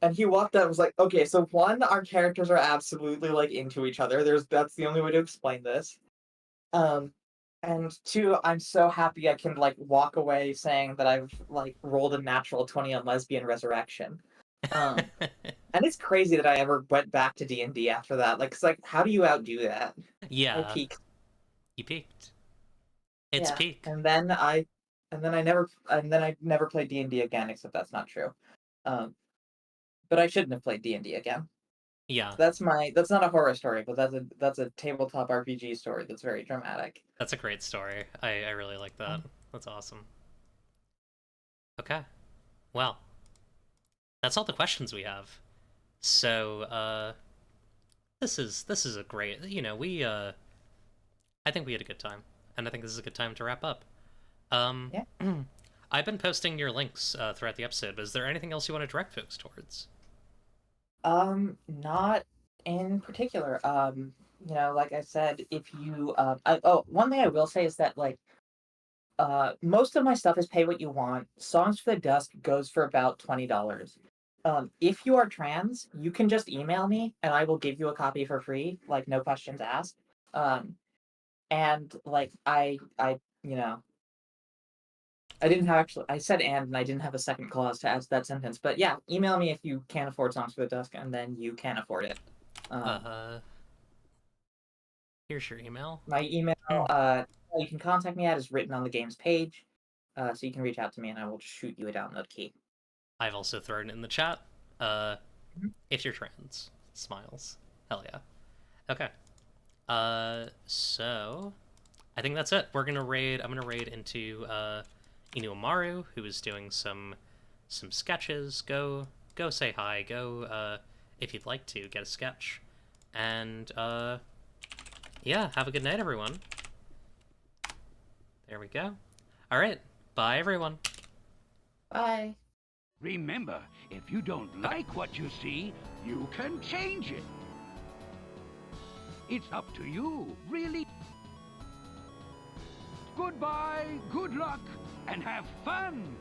and he walked out and was like, okay, so one, our characters are absolutely, like, into each other. That's the only way to explain this. Um, and two, I'm so happy I can, like, walk away saying that I've, like, rolled a natural 20 on Lesbian Resurrection. Um, and it's crazy that I ever went back to D&D after that. Like, it's like, how do you outdo that? I Yeah, peaked. you peaked. It's Yeah, peak. and then I never played D&D again, except that's not true. Um, but I shouldn't have played D&D again. Yeah, That's not a horror story, but that's a tabletop RPG story that's very dramatic. that's a great story. I really like that. That's awesome. Okay. Well, that's all the questions we have. So, this is a great, I think we had a good time, and I think this is a good time to wrap up. Um, Yeah. I've been posting your links throughout the episode, but is there anything else you want to direct folks towards? Not in particular. Like I said, if you one thing I will say is that, like, most of my stuff is pay what you want. Songs for the Dusk goes for about $20. If you are trans, you can just email me and I will give you a copy for free, like, no questions asked. Um, and like I didn't have actually I said and I didn't have a second clause to add to that sentence. But yeah, email me if you can't afford Songs for the Dusk, and then you can afford it. Um, Uh, Here's your email. my email, you can contact me at, is written on the game's page. So you can reach out to me and I will shoot you a download key. I've also thrown it in the chat. Uh, Mhm. if you're trans, smiles. Hell yeah. Okay. So I think that's it. We're gonna raid. I'm gonna raid into Inu Amaru, who is doing some sketches. Go say hi. Go if you'd like to get a sketch, and yeah, have a good night, everyone. There we go. All right. Bye, everyone. Bye. Remember, if you don't Okay. like what you see, you can change it. It's up to you, really. Goodbye, good luck, and have fun!